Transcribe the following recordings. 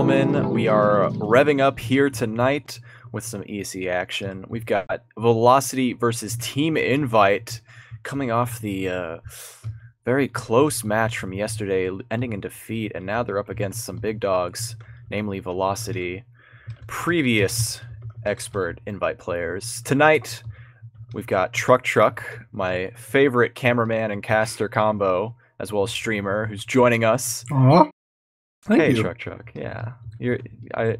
gentlemen, we are revving up here tonight with some ESEA action. We've got Velocity versus Team Invite coming off the very close match from yesterday, ending in defeat, and now they're up against some big dogs, namely Velocity, previous expert Invite players. Tonight, we've got TrukTruk, my favorite cameraman and caster combo, as well as streamer, who's joining us. Thank you. TrukTruk, yeah.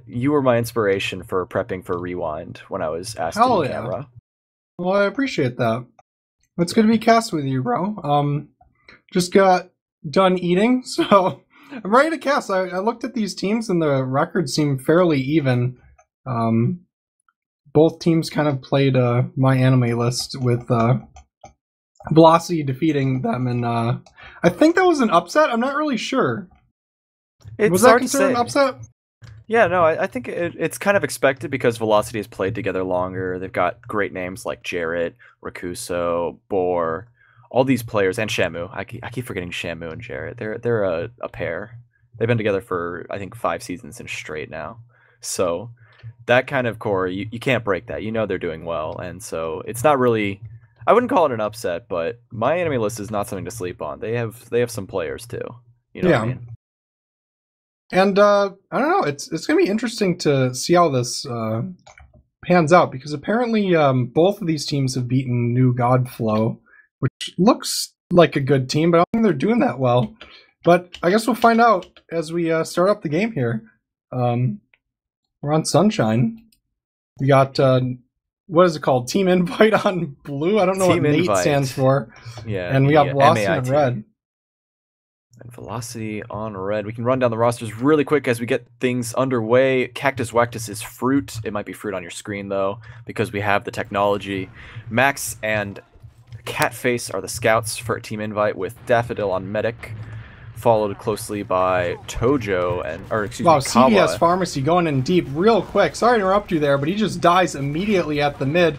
You were my inspiration for prepping for Rewind when I was asked to do camera. Well, I appreciate that. It's good to be cast with you, bro. Just got done eating, so I'm ready to cast. I looked at these teams and the records seem fairly even. Both teams kind of played my anime list with Velocity defeating them, and I think that was an upset. I'm not really sure. Was that considered an upset? Yeah, no, I think it's kind of expected because Velocity has played together longer. They've got great names like Jarrett, Rakuso, Boar, all these players, and Shamu. I keep forgetting Shamu and Jarrett. They're a pair. They've been together for, I think, 5 seasons in straight now. So that kind of core, you can't break that. You know they're doing well, and so it's not really. I wouldn't call it an upset, but my enemy list is not something to sleep on. They have some players too. You know what I mean? And I don't know. It's going to be interesting to see how this pans out, because apparently both of these teams have beaten New Godflow, which looks like a good team, but I don't think they're doing that well. But I guess we'll find out as we start up the game here. We're on Sunshine. We got what is it called? Team Invite on blue. I don't know what Nate stands for. Yeah, and we got Velocity on red. And Velocity on red. We can run down the rosters really quick as we get things underway. Cactus Wactus is fruit. It might be fruit on your screen, though, because we have the technology. Max and Catface are the scouts for Team Invite, with Daffodil on medic, followed closely by Tojo and, Kawa. CVS Pharmacy going in deep real quick. Sorry to interrupt you there, but he just dies immediately at the mid.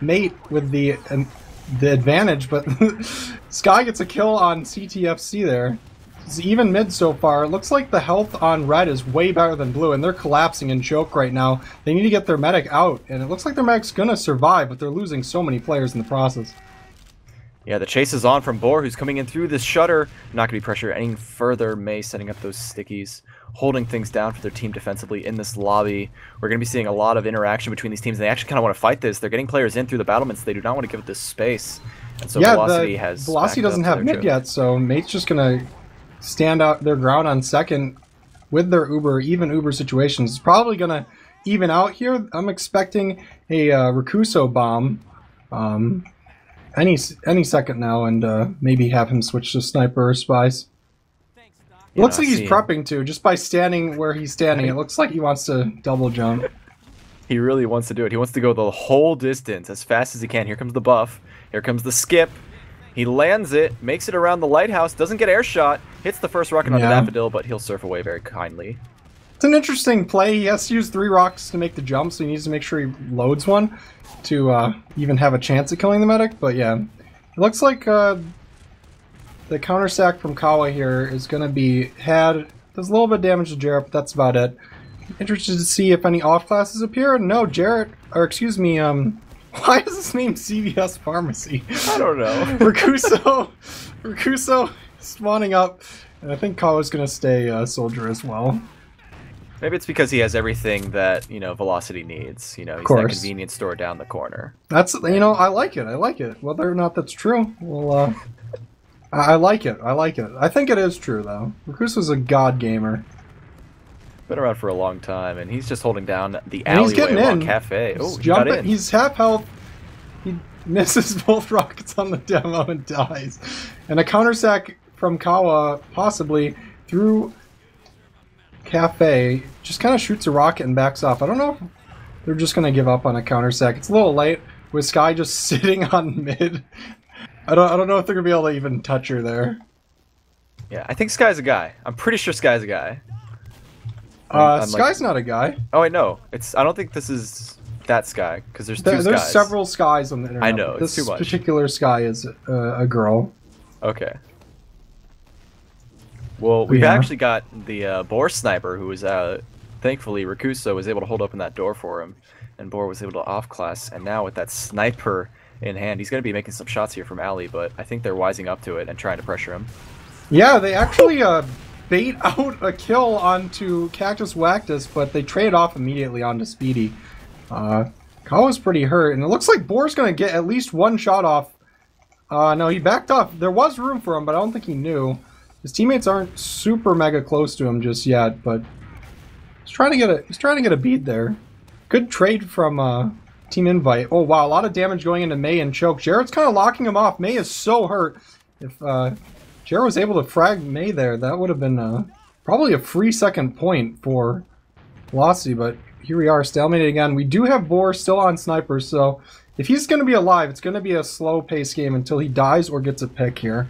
Mate with the advantage, but Sky gets a kill on CTFC there. It's even mid so far. It looks like the health on red is way better than blue, and they're collapsing in choke right now. They need to get their medic out, and it looks like their medic's gonna survive, but they're losing so many players in the process. Yeah, the chase is on from Boar, who's coming in through this shutter. Not going to be pressured any further. May setting up those stickies, holding things down for their team defensively in this lobby. We're going to be seeing a lot of interaction between these teams. They actually kind of want to fight this. They're getting players in through the battlements. They do not want to give it this space. And so yeah, Velocity doesn't have mid yet, so Mate's just going to stand out their ground on second with their even Uber situations. It's probably going to even out here. I'm expecting a Rakuso bomb. Any second now, and maybe have him switch to sniper or spies. It looks like he's prepping too, just by standing where he's standing. It looks like he wants to double jump. He really wants to do it. He wants to go the whole distance as fast as he can. Here comes the buff. Here comes the skip. He lands it, makes it around the lighthouse, doesn't get air shot, hits the first rocket on the Daffodil, but he'll surf away very kindly. It's an interesting play. He has to use 3 rocks to make the jump, so he needs to make sure he loads one to even have a chance at killing the medic. But yeah, it looks like the counter sack from Kawa here is going to be does a little bit of damage to Jarrett, but that's about it. Interested to see if any off classes appear. No, Jarrett, or excuse me, why is his name CVS Pharmacy? I don't know. Rakuso spawning up, and I think Kawa's going to stay soldier as well. Maybe it's because he has everything that, Velocity needs. He's that convenience store down the corner. That's, I like it. I like it. Whether or not that's true, well, I like it. I like it. I think it is true, though. Rakuso's a god gamer. Been around for a long time, and he's just holding down the alleyway while Cafe. Oh, he got in. He's half health. He misses both rockets on the demo and dies. And a counter sack from Kawa, possibly, through Cafe, just kind of shoots a rocket and backs off. I don't know if they're just going to give up on a counter sack. It's a little late with Sky just sitting on mid. I don't know if they're going to be able to even touch her there. Yeah, I think Sky's a guy. I'm pretty sure Sky's a guy. Sky's not a guy. Oh, wait, no. I don't think this is that Sky, because there's two Skies. There's several Skies on the internet. I know, it's too much. This particular Sky is a girl. Okay. Well, we've actually got the Boar Sniper, who is thankfully, Rakuso was able to hold open that door for him, and Boar was able to off-class, and now with that sniper in hand, he's going to be making some shots here from alley, but I think they're wising up to it and trying to pressure him. Yeah, they actually bait out a kill onto Cactus Wactus, but they trade off immediately onto Speedy. Kawa's pretty hurt, and it looks like Boar's going to get at least one shot off. No, he backed off. There was room for him, but I don't think he knew. His teammates aren't super mega close to him just yet, but he's trying to get a bead there. Good trade from Team Invite. Oh wow, a lot of damage going into May and Choke. Jarrett's kind of locking him off. May is so hurt. If Jarrett was able to frag May there, that would have been probably a free second point for Velocity, but here we are, stalemated again. We do have Boar still on Sniper, so if he's going to be alive, it's going to be a slow-paced game until he dies or gets a pick here.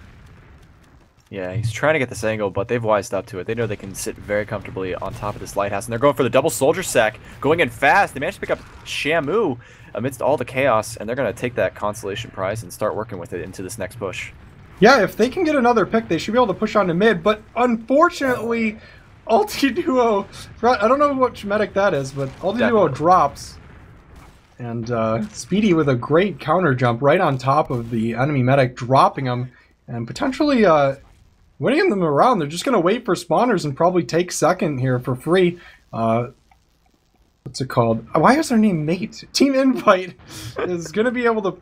Yeah, he's trying to get this angle, but they've wised up to it. They know they can sit very comfortably on top of this lighthouse, and they're going for the double soldier sack, going in fast. They managed to pick up Shamu amidst all the chaos, and they're going to take that consolation prize and start working with it into this next push. Yeah, if they can get another pick, they should be able to push on to mid, but unfortunately, Ulti Duo, I don't know which medic that is, but Ulti Duo drops. And Speedy with a great counter jump right on top of the enemy medic, dropping him, and potentially winning them around. They're just going to wait for spawners and probably take second here for free. What's it called? Why is their name Mate? Team Invite is going to be able to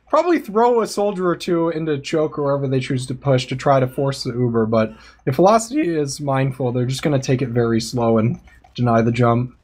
probably throw a soldier or two into Choke or wherever they choose to push to try to force the Uber, but if Velocity is mindful, they're just going to take it very slow and deny the jump.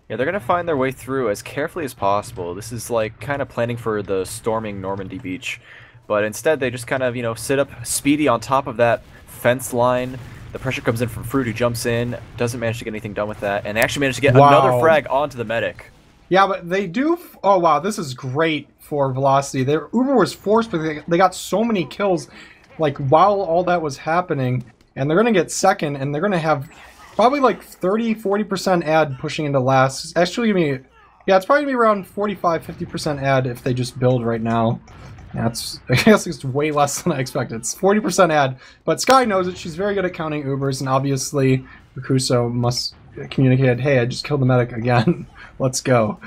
Yeah, they're going to find their way through as carefully as possible. This is like kind of planning for the storming Normandy beach, but instead they just kind of, you know, sit up Speedy on top of that fence line. The pressure comes in from Fruit, who jumps in, doesn't manage to get anything done with that, and they actually manage to get another frag onto the medic. Yeah, but they do... Oh, wow, this is great for Velocity. Their Uber was forced, but they got so many kills, like, while all that was happening. And they're going to get second, and they're going to have probably, like, 30-40% ad pushing into last. It's actually going to be... Yeah, it's probably going to be around 45-50% ad if they just build right now. That's, I guess it's way less than I expected. It's 40% ad, but Sky knows it. She's very good at counting Ubers, and obviously, Rakuso must communicate, hey, I just killed the medic again. Let's go.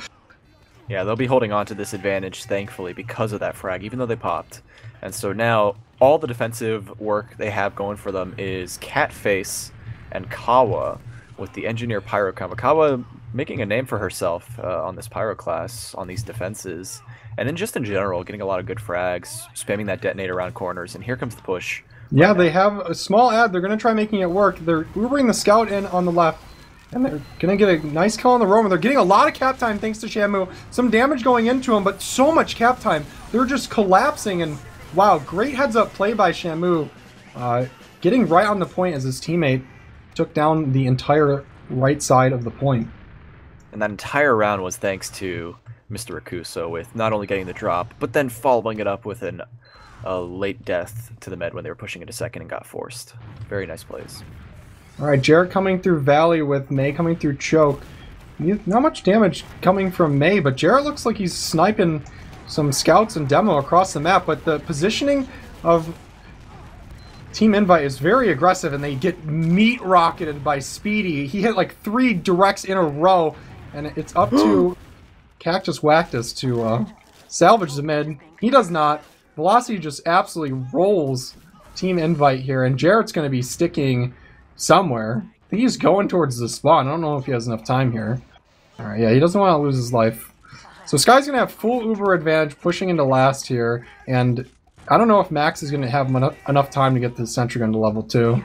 Yeah, they'll be holding on to this advantage, thankfully, because of that frag, even though they popped. And so now, all the defensive work they have going for them is Catface and Kawa with the Engineer Pyro combo. Kawa making a name for herself on this Pyro class, on these defenses. And then just in general, getting a lot of good frags, spamming that detonator around corners, and here comes the push. Yeah, they have a small ad. They're going to try making it work. They're Ubering the scout in on the left. And they're going to get a nice kill on the roam. They're getting a lot of cap time thanks to Shamu. Some damage going into him, but so much cap time. They're just collapsing. And wow, great heads-up play by Shamu. Getting right on the point as his teammate took down the entire right side of the point. And that entire round was thanks to Mr. Rakuso with not only getting the drop, but then following it up with a late death to the med when they were pushing into second and got forced. Very nice plays. Alright, Jarrett coming through Valley with May coming through Choke. Not much damage coming from May, but Jarrett looks like he's sniping some scouts and demo across the map, but the positioning of Team Invite is very aggressive, and they get meat rocketed by Speedy. He hit like 3 directs in a row, and it's up to Cactus Wactus to salvage the mid. He does not. Velocity just absolutely rolls Team Invite here, and Jarrett's going to be sticking somewhere. I think he's going towards the spawn. I don't know if he has enough time here. Alright, yeah, he doesn't want to lose his life. So Sky's going to have full Uber advantage pushing into last here, and I don't know if Max is going to have enough time to get the sentry gun to level 2.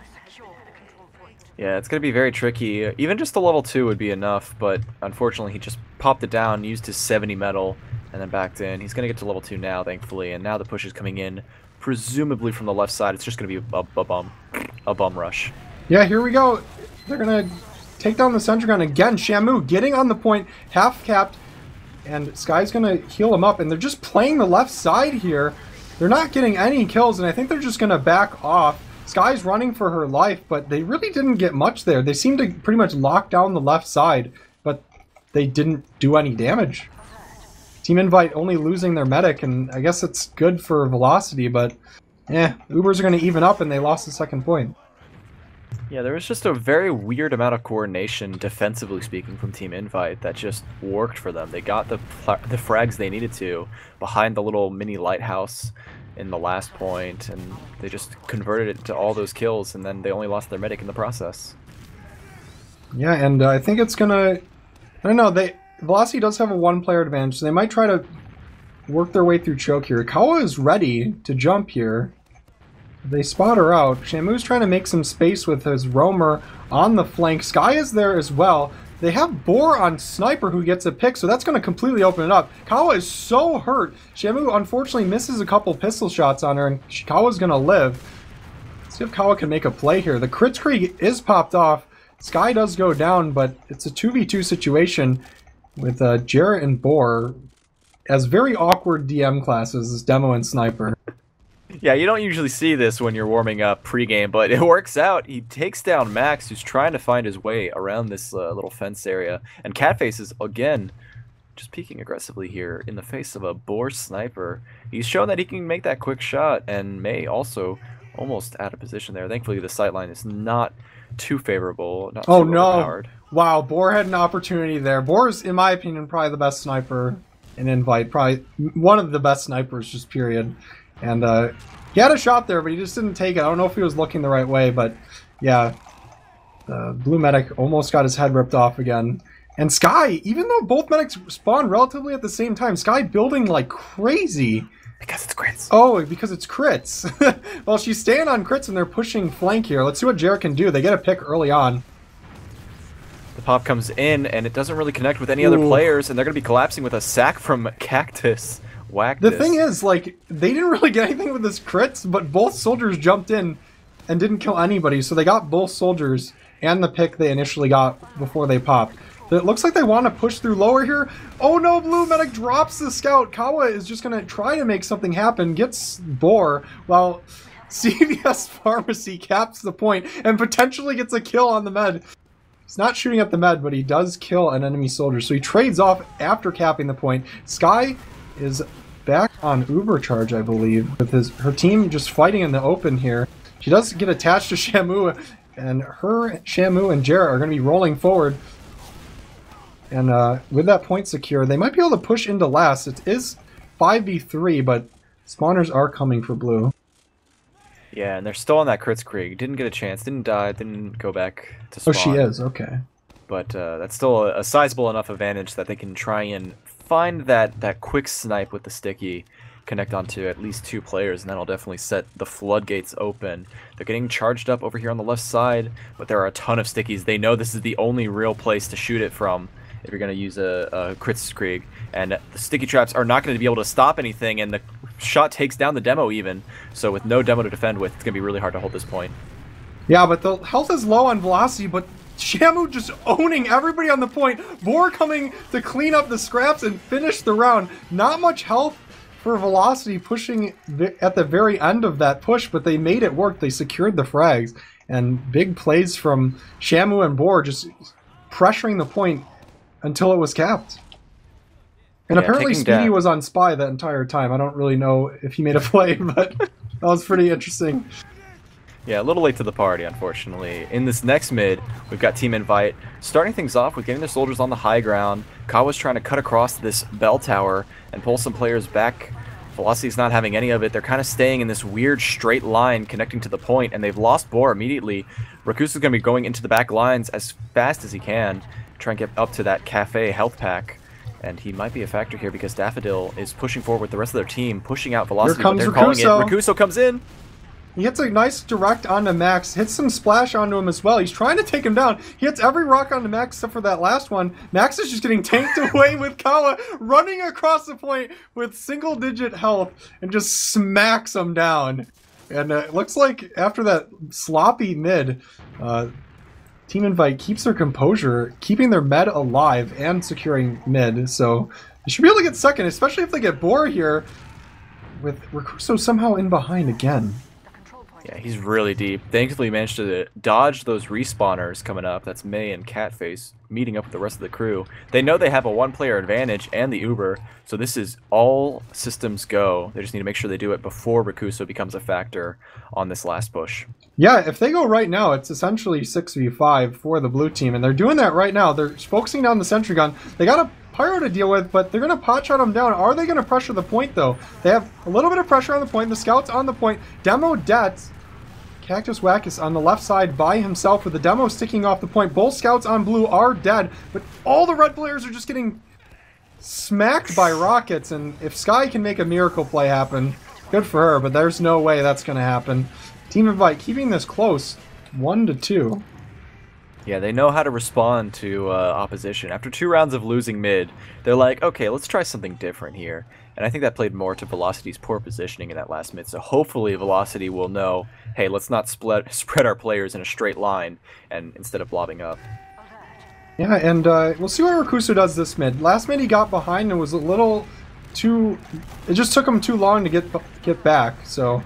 Yeah, it's going to be very tricky. Even just the level 2 would be enough, but unfortunately he just popped it down, used his 70 metal, and then backed in. He's going to get to level 2 now, thankfully, and now the push is coming in, presumably from the left side. It's just going to be a bum rush. Yeah, here we go. They're going to take down the sentry gun again. Shamu getting on the point, half capped, and Sky's going to heal him up, and they're just playing the left side here. They're not getting any kills, and I think they're just going to back off. Sky's running for her life, but they really didn't get much there. They seemed to pretty much lock down the left side, but they didn't do any damage. Team Invite only losing their medic, and I guess it's good for Velocity, but Ubers are going to even up, and they lost the second point. Yeah, there was just a very weird amount of coordination, defensively speaking, from Team Invite that just worked for them. They got the frags they needed to behind the little mini lighthouse in the last point, and they just converted it to all those kills, and then they only lost their medic in the process. Yeah, and I think it's gonna... I don't know, Velocity does have a one-player advantage, so they might try to work their way through choke here. Kawa is ready to jump here. They spot her out. Shamu's trying to make some space with his roamer on the flank. Sky is there as well. They have Boar on Sniper who gets a pick, so that's going to completely open it up. Kawa is so hurt. Shamu unfortunately misses a couple pistol shots on her, and Kawa's going to live. Let's see if Kawa can make a play here. The Kritzkrieg is popped off. Sky does go down, but it's a 2v2 situation with Jarrett and Boar as very awkward DM classes as Demo and Sniper. Yeah, you don't usually see this when you're warming up pregame, but it works out. He takes down Max, who's trying to find his way around this little fence area. And Catface is, again, just peeking aggressively here in the face of a Boar Sniper. He's shown that he can make that quick shot, and May also almost out of position there. Thankfully, the sightline is not too favorable, not too overpowered. Wow, Boar had an opportunity there. Boar's, in my opinion, probably the best sniper in Invite. Probably one of the best snipers, just period. And he had a shot there, but he just didn't take it. I don't know if he was looking the right way, but yeah. The blue medic almost got his head ripped off again. And Sky, even though both medics spawn relatively at the same time, Sky building like crazy. Because it's crits. Oh, because it's crits. Well, she's staying on crits and they're pushing flank here. Let's see what Jarrett can do. They get a pick early on. The pop comes in, and it doesn't really connect with any other players, and they're going to be collapsing with a sack from Cactus. Whack the thing is, like, they didn't really get anything with this crits, but both soldiers jumped in and didn't kill anybody, so they got both soldiers and the pick they initially got before they popped. But it looks like they want to push through lower here. Oh no, blue medic drops the scout. Kawa is just going to try to make something happen, gets Boar, while CVS Pharmacy caps the point and potentially gets a kill on the med. He's not shooting at the med, but he does kill an enemy soldier, so he trades off after capping the point. Sky is back on Uber charge, I believe, with her team just fighting in the open here. She does get attached to Shamu, and Shamu and Jarrett are going to be rolling forward. And with that point secure, they might be able to push into last. It is 5v3, but spawners are coming for blue. Yeah, and they're still on that Kritzkrieg. Didn't get a chance, didn't die, didn't go back to spawn. Oh, she is, okay. But that's still a sizable enough advantage that they can try and find that quick snipe with the sticky, connect onto at least 2 players, and that'll definitely set the floodgates open. They're getting charged up over here on the left side, but there are a ton of stickies. They know this is the only real place to shoot it from if you're going to use a Kritzkrieg, and the sticky traps are not going to be able to stop anything, and the shot takes down the demo even, so with no demo to defend with, it's going to be really hard to hold this point. Yeah, but the health is low on Velocity, but Shamu just owning everybody on the point. Boar coming to clean up the scraps and finish the round. Not much health for Velocity pushing at the very end of that push, but they made it work. They secured the frags. And big plays from Shamu and Boar just pressuring the point until it was capped. And apparently Speedy was on Spy that entire time. I don't really know if he made a play, but that was pretty interesting. Yeah, a little late to the party, unfortunately. In this next mid, we've got Team Invite starting things off with getting their soldiers on the high ground. Kawa's trying to cut across this bell tower and pull some players back. Velocity's not having any of it. They're kind of staying in this weird straight line connecting to the point, and they've lost Boar immediately. Rakusa's going to be going into the back lines as fast as he can, try and get up to that cafe health pack. And he might be a factor here because Daffodil is pushing forward with the rest of their team, pushing out Velocity, but they're calling it. Rakusa comes in. He hits a nice direct onto Max, hits some splash onto him as well. He's trying to take him down. He hits every rock onto Max except for that last one. Max is just getting tanked away with Kawa running across the point with single-digit health and just smacks him down. And it looks like after that sloppy mid, Team Invite keeps their composure, keeping their med alive and securing mid. So they should be able to get second, especially if they get Boar here with Rakuso somehow in behind again. Yeah, he's really deep. Thankfully, he managed to dodge those respawners coming up. That's May and Catface meeting up with the rest of the crew. They know they have a one-player advantage and the Uber, so this is all systems go. They just need to make sure they do it before Rakuso becomes a factor on this last push. Yeah, if they go right now, it's essentially 6v5 for the blue team, and they're doing that right now. They're focusing down the sentry gun. They got a Pyro to deal with, but they're going to pot shot him down. Are they going to pressure the point, though? They have a little bit of pressure on the point. The scout's on the point. Demo dead. Cactus Wackus on the left side by himself with the demo sticking off the point. Both scouts on blue are dead, but all the red players are just getting smacked by rockets, and if Sky can make a miracle play happen, good for her, but there's no way that's going to happen. Team Invite keeping this close, 1-2. Yeah, they know how to respond to opposition. After 2 rounds of losing mid, they're like, okay, let's try something different here. And I think that played more to Velocity's poor positioning in that last mid. So hopefully Velocity will know, hey, let's not spread our players in a straight line and instead of blobbing up. Yeah, and we'll see what Rakuso does this mid. Last mid he got behind and was a little too... It just took him too long to get back. So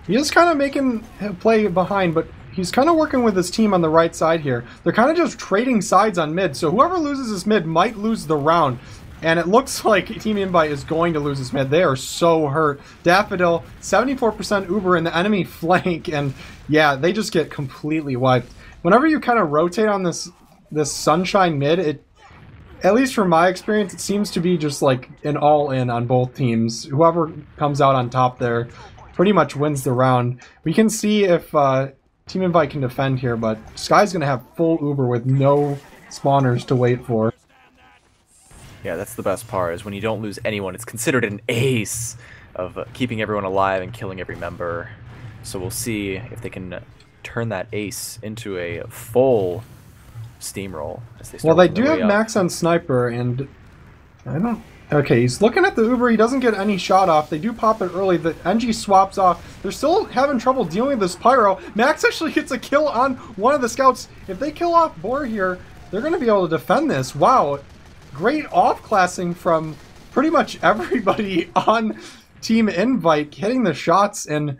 he is kind of making a play behind, but he's kind of working with his team on the right side here. They're kind of just trading sides on mid, so whoever loses this mid might lose the round. And it looks like Team Invite is going to lose this mid. They are so hurt. Daffodil, 74% Uber in the enemy flank, and yeah, they just get completely wiped. Whenever you kind of rotate on this Sunshine mid, at least from my experience, it seems to be just like an all-in on both teams. Whoever comes out on top there pretty much wins the round. We can see if Team Invite can defend here, but Sky's going to have full Uber with no spawners to wait for. Yeah, that's the best part, is when you don't lose anyone, it's considered an ace of keeping everyone alive and killing every member. So we'll see if they can turn that ace into a full steamroll as they start. Well, they do have Max on Sniper, and I don't... Okay, he's looking at the Uber. He doesn't get any shot off. They do pop it early. The NG swaps off. They're still having trouble dealing with this Pyro. Max actually gets a kill on one of the scouts. If they kill off Boar here, they're going to be able to defend this. Wow. Great off-classing from pretty much everybody on Team Invite, hitting the shots and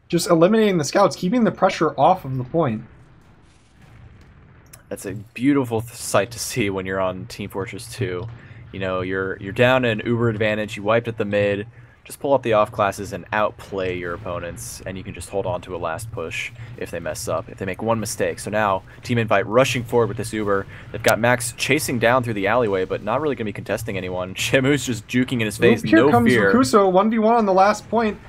just eliminating the scouts, keeping the pressure off of the point. That's a beautiful sight to see when you're on Team Fortress 2. You know, you're down an Uber advantage, you wiped at the mid, just pull up the off classes and outplay your opponents, and you can just hold on to a last push if they mess up, if they make one mistake. So now, Team Invite rushing forward with this Uber. They've got Max chasing down through the alleyway, but not really going to be contesting anyone. Shamu's just juking in his face, Here no comes fear. Rakuso, 1v1 on the last point.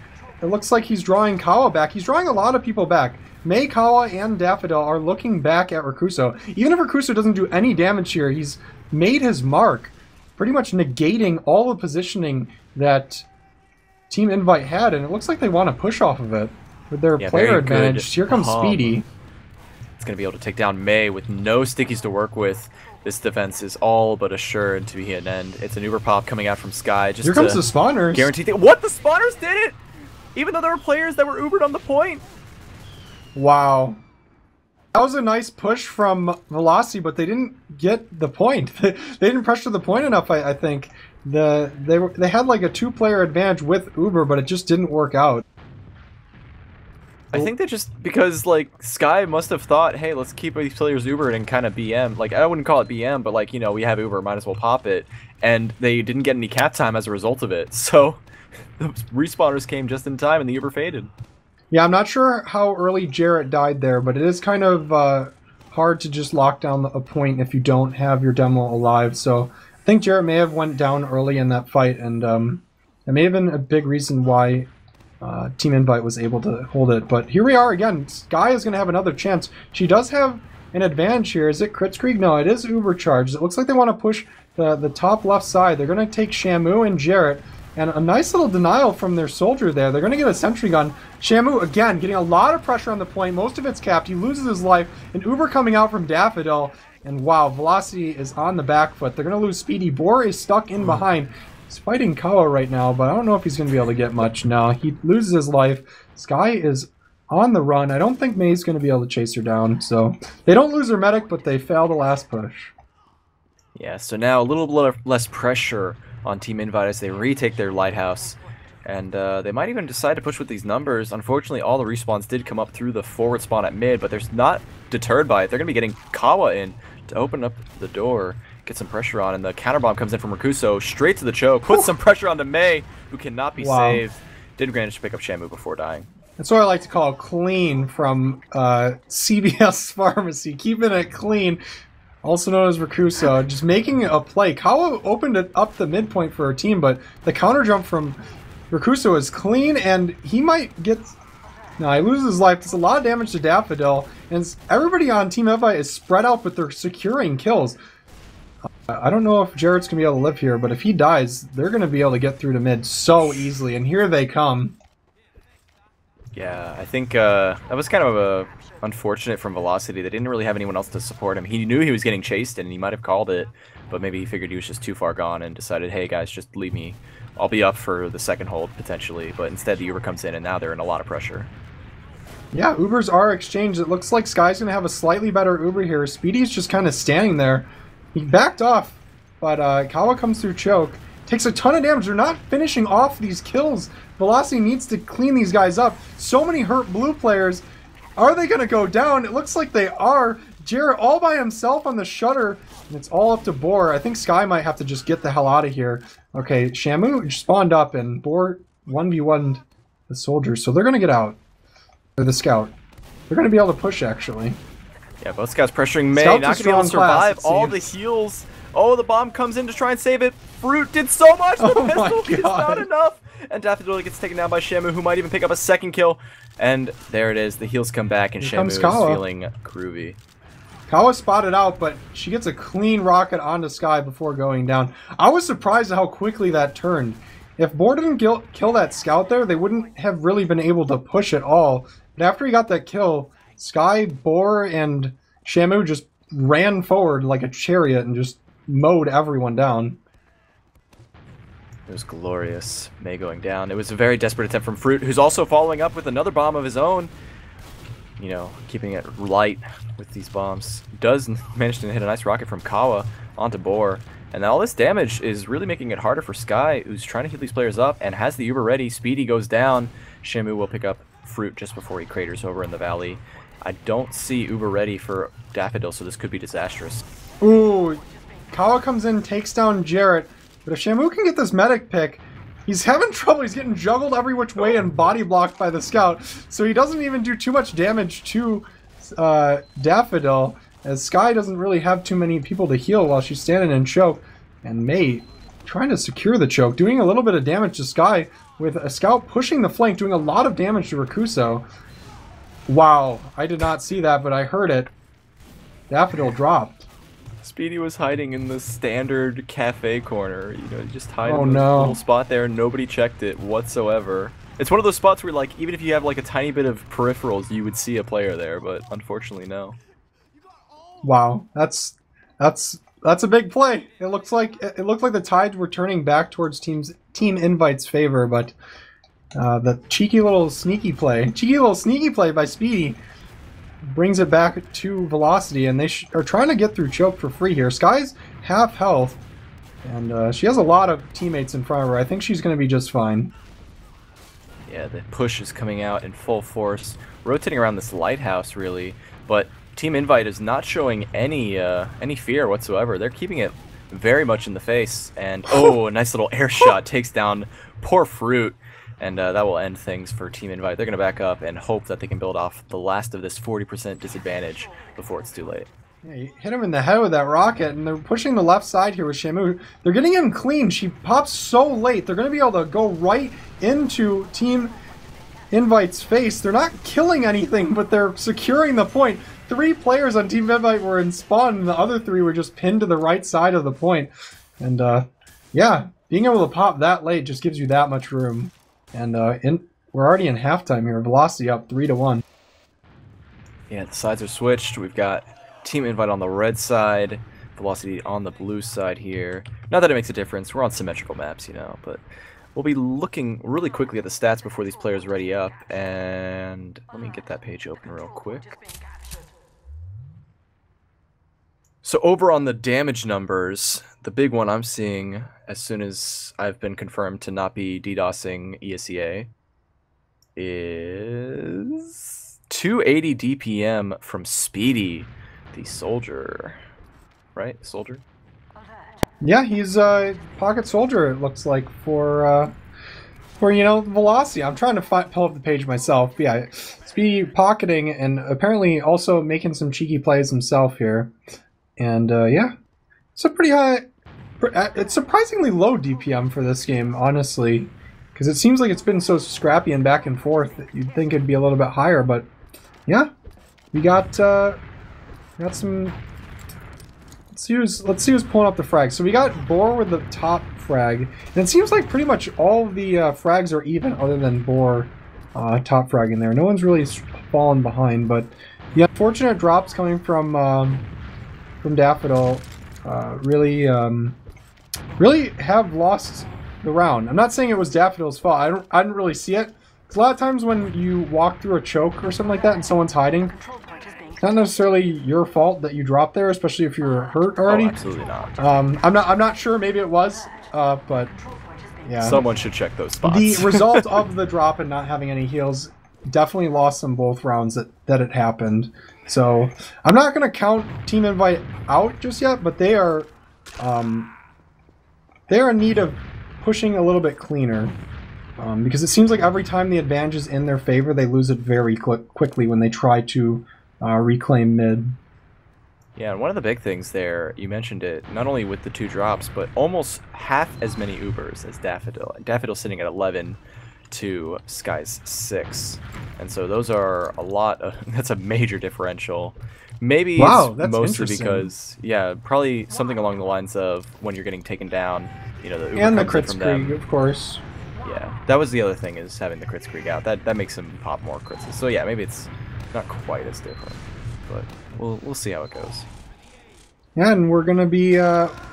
It looks like he's drawing Kawa back. He's drawing a lot of people back. May, Kawa, and Daffodil are looking back at Rakuso. Even if Rakuso doesn't do any damage here, he's made his mark, pretty much negating all the positioning that Team Invite had, and it looks like they want to push off of it with their player advantage. Here comes Speedy. It's going to be able to take down May with no stickies to work with. This defense is all but assured to be an end. It's an Uber pop coming out from Sky. Just here comes the spawners. Guarantee what? The spawners did it! Even though there were players that were Ubered on the point. Wow. That was a nice push from Velocity, but they didn't get the point. They didn't pressure the point enough, I think. They had like a 2-player advantage with Uber, but it just didn't work out. I think they just, because like Sky must have thought, hey, let's keep these players Ubered and kind of BM. Like, I wouldn't call it BM, but like, you know, we have Uber, might as well pop it. And they didn't get any cap time as a result of it. So the respawners came just in time and the Uber faded. Yeah, I'm not sure how early Jarrett died there, but it is kind of hard to just lock down a point if you don't have your demo alive. So I think Jarrett may have went down early in that fight, and it may have been a big reason why Team Invite was able to hold it. But here we are again. Sky is going to have another chance. She does have an advantage here. Is it Kritzkrieg? No, it is Uber charged. It looks like they want to push the top left side. They're going to take Shamu and Jarrett. And a nice little denial from their soldier there. They're going to get a sentry gun. Shamu, again, getting a lot of pressure on the point. Most of it's capped. He loses his life. An Uber coming out from Daffodil. And wow, Velocity is on the back foot. They're going to lose Speedy. Boar is stuck in behind. He's fighting Kawa right now, but I don't know if he's going to be able to get much. No, he loses his life. Sky is on the run. I don't think May's going to be able to chase her down. So they don't lose their medic, but they fail the last push. Yeah, so now a little less pressure on Team Invite as they retake their lighthouse. And they might even decide to push with these numbers. Unfortunately, all the respawns did come up through the forward spawn at mid, but they're not deterred by it. They're going to be getting Kawa in to open up the door, get some pressure on, and the counter bomb comes in from Rakuso straight to the choke, puts some pressure onto Mei, who cannot be saved. Did manage to pick up Shamu before dying. That's what I like to call clean from CBS Pharmacy, keeping it clean. Also known as Rakuso, just making a play. Kawa opened it up the midpoint for her team, but the counter jump from Rakuso is clean, and he might get... No, he loses his life. It's a lot of damage to Daffodil, and everybody on Team Evi is spread out, but they're securing kills. I don't know if Jarrett's going to be able to live here, but if he dies, they're going to be able to get through to mid so easily, and here they come. Yeah, I think that was kind of unfortunate from Velocity. They didn't really have anyone else to support him. He knew he was getting chased, and he might have called it, but maybe he figured he was just too far gone and decided, hey guys, just leave me. I'll be up for the second hold, potentially, but instead the Uber comes in, and now they're in a lot of pressure. Yeah, Ubers are exchanged. It looks like Sky's going to have a slightly better Uber here. Speedy's just kind of standing there. He backed off, but Kawa comes through choke. Takes a ton of damage. They're not finishing off these kills. Velocity needs to clean these guys up. So many hurt blue players. Are they going to go down? It looks like they are. Jarrett all by himself on the shutter, and it's all up to Boar. I think Sky might have to just get the hell out of here. Okay, Shamu spawned up, and Boar 1v1'd the soldiers, so they're going to get out. Or the scout. They're going to be able to push, actually. Yeah, both scouts pressuring Mei, not going to be able to survive all the heals. Oh, the bomb comes in to try and save it. Fruit did so much, the pistol is not enough. And Daffodil gets taken down by Shamu, who might even pick up a second kill. And there it is, the heals come back, and Shamu is feeling groovy. Kawa spotted out, but she gets a clean rocket onto Sky before going down. I was surprised at how quickly that turned. If Boar didn't kill that scout there, they wouldn't have really been able to push at all. But after he got that kill, Sky, Boar, and Shamu just ran forward like a chariot and just mowed everyone down. It was glorious. Mei going down. It was a very desperate attempt from Fruit, who's also following up with another bomb of his own. You know, keeping it light with these bombs. Does manage to hit a nice rocket from Kawa onto Boar. And all this damage is really making it harder for Sky, who's trying to heal these players up and has the Uber ready. Speedy goes down. Shamu will pick up Fruit just before he craters over in the valley. I don't see Uber ready for Daffodil, so this could be disastrous. Ooh, Kawa comes in, takes down Jarrett. But if Shamu can get this medic pick, he's having trouble. He's getting juggled every which way and body blocked by the scout. So he doesn't even do too much damage to Daffodil, as Sky doesn't really have too many people to heal while she's standing in choke. And Mei trying to secure the choke, doing a little bit of damage to Sky, with a scout pushing the flank, doing a lot of damage to Rakuso. Wow, I did not see that, but I heard it. Daffodil dropped. Speedy was hiding in the standard cafe corner, you know, just hiding in a little spot there, and nobody checked it whatsoever. It's one of those spots where, like, even if you have like a tiny bit of peripherals, you would see a player there, but unfortunately, no. Wow, that's a big play. It looked like the tides were turning back towards Team Invite's favor, but the cheeky little sneaky play by Speedy brings it back to Velocity, and they are trying to get through choke for free here. Sky's half health, and she has a lot of teammates in front of her. I think she's going to be just fine. Yeah, the push is coming out in full force, rotating around this lighthouse, really, but Team Invite is not showing any fear whatsoever. They're keeping it very much in the face, and oh, a nice little air shot takes down poor Fruit. And that will end things for Team Invite. They're going to back up and hope that they can build off the last of this 40% disadvantage before it's too late. Yeah, you hit him in the head with that rocket, and they're pushing the left side here with Shamu. They're getting him clean. She pops so late. They're going to be able to go right into Team Invite's face. They're not killing anything, but they're securing the point. 3 players on Team Invite were in spawn, and the other 3 were just pinned to the right side of the point. And yeah, being able to pop that late just gives you that much room. And we're already in halftime here. Velocity up 3-1. Yeah, the sides are switched. We've got Team Invite on the red side, Velocity on the blue side here. Not that it makes a difference. We're on symmetrical maps, you know, but we'll be looking really quickly at the stats before these players ready up. And let me get that page open real quick. So over on the damage numbers, the big one I'm seeing as soon as I've been confirmed to not be DDoSing ESEA is 280 DPM from Speedy, the soldier. Right? Soldier? Yeah, he's a pocket soldier, it looks like, for you know, velocity. I'm trying to pull up the page myself. But yeah, Speedy pocketing and apparently also making some cheeky plays himself here. And yeah, it's a pretty high, it's surprisingly low DPM for this game, honestly, because it seems like it's been so scrappy and back and forth that you'd think it'd be a little bit higher. But yeah, we got some. Let's see who's pulling up the frags. So we got Boar with the top frag, and it seems like pretty much all of the frags are even, other than Boar top frag in there. No one's really fallen behind, but the unfortunate drops coming from Daffodil really have lost the round. I'm not saying it was Daffodil's fault. I didn't really see it. 'Cause a lot of times when you walk through a choke or something like that and someone's hiding, it's not necessarily your fault that you dropped there, especially if you're hurt already. Oh, absolutely not. I'm not sure. Maybe it was, but yeah. Someone should check those spots. The result of the drop and not having any heals definitely lost them both rounds that it happened. So I'm not going to count Team Invite out just yet, but they are in need of pushing a little bit cleaner. Because it seems like every time the advantage is in their favor, they lose it very quickly when they try to reclaim mid. Yeah, and one of the big things there, you mentioned it, not only with the 2 drops, but almost half as many Ubers as Daffodil. Daffodil's sitting at 11 to Sky's 6. And so those are a lot of, that's a major differential. Maybe wow, it's that's mostly because, yeah, probably something along the lines of when you're getting taken down, you know, the Uber and the comes in crit from them. of course. Yeah, that was the other thing, is having the crit screen out. That makes him pop more crits. So yeah, maybe it's not quite as different, but we'll see how it goes. Yeah, and we're gonna be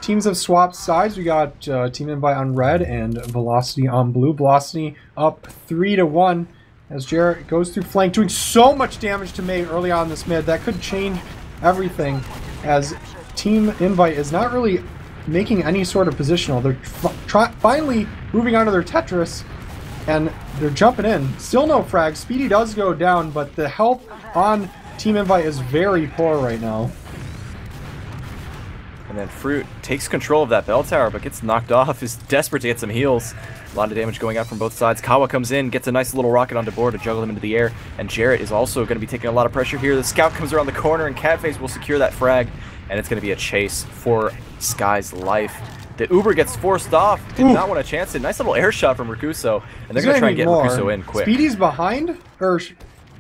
teams have swapped sides. We got Team Invite on red and Velocity on blue. Velocity up 3-1 as Jarrett goes through flank, doing so much damage to May early on this mid. That could change everything, as Team Invite is not really making any sort of positional. They're finally moving on to their Tetris, and they're jumping in. Still no frag. Speedy does go down, but the health on Team Invite is very poor right now. And then Fruit takes control of that bell tower, but gets knocked off. Is desperate to get some heals. A lot of damage going out from both sides. Kawa comes in, gets a nice little rocket onto board to juggle him into the air. And Jarrett is also going to be taking a lot of pressure here. The scout comes around the corner, and Catface will secure that frag. And it's going to be a chase for Sky's life. The Uber gets forced off. Did not want to chance it. Nice little air shot from Rakuso. And they're going to try and get Rakuso in quick. Speedy's behind? Or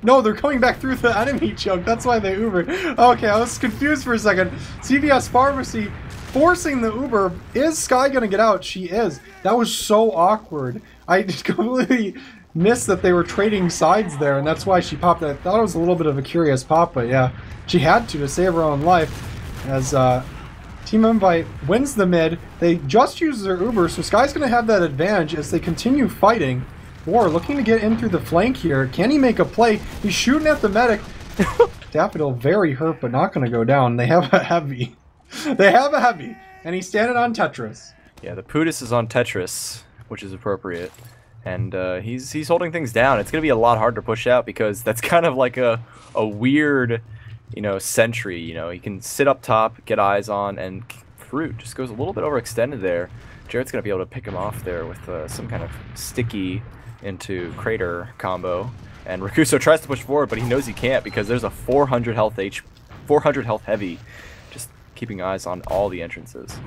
no, they're coming back through the enemy choke. That's why they Ubered. Okay, I was confused for a second. CVS Pharmacy forcing the Uber. Is Sky going to get out? She is. That was so awkward. I completely missed that they were trading sides there, and that's why she popped. I thought it was a little bit of a curious pop, but yeah, she had to save her own life. As Team Invite wins the mid, they just use their Uber, so Sky's going to have that advantage as they continue fighting. War looking to get in through the flank here. Can he make a play? He's shooting at the medic. Daffodil very hurt, but not going to go down. They have a heavy. They have a heavy, and he's standing on Tetris. Yeah, the Pudis is on Tetris, which is appropriate. And he's holding things down. It's going to be a lot harder to push out because that's kind of like a weird, you know, sentry. You know, he can sit up top, get eyes on, and Fruit just goes a little bit overextended there. Jarrett's going to be able to pick him off there with some kind of sticky into Crater combo. And Rakuso tries to push forward, but he knows he can't because there's a 400 health heavy just keeping eyes on all the entrances.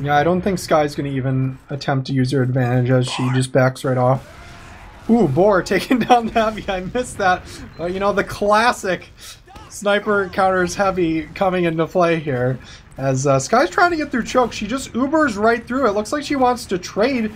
Yeah, I don't think Sky's going to even attempt to use her advantage as she just backs right off. Ooh, Boar taking down the heavy. I missed that. You know, the classic sniper counters heavy coming into play here. As Sky's trying to get through choke, she just Ubers right through. It looks like she wants to trade.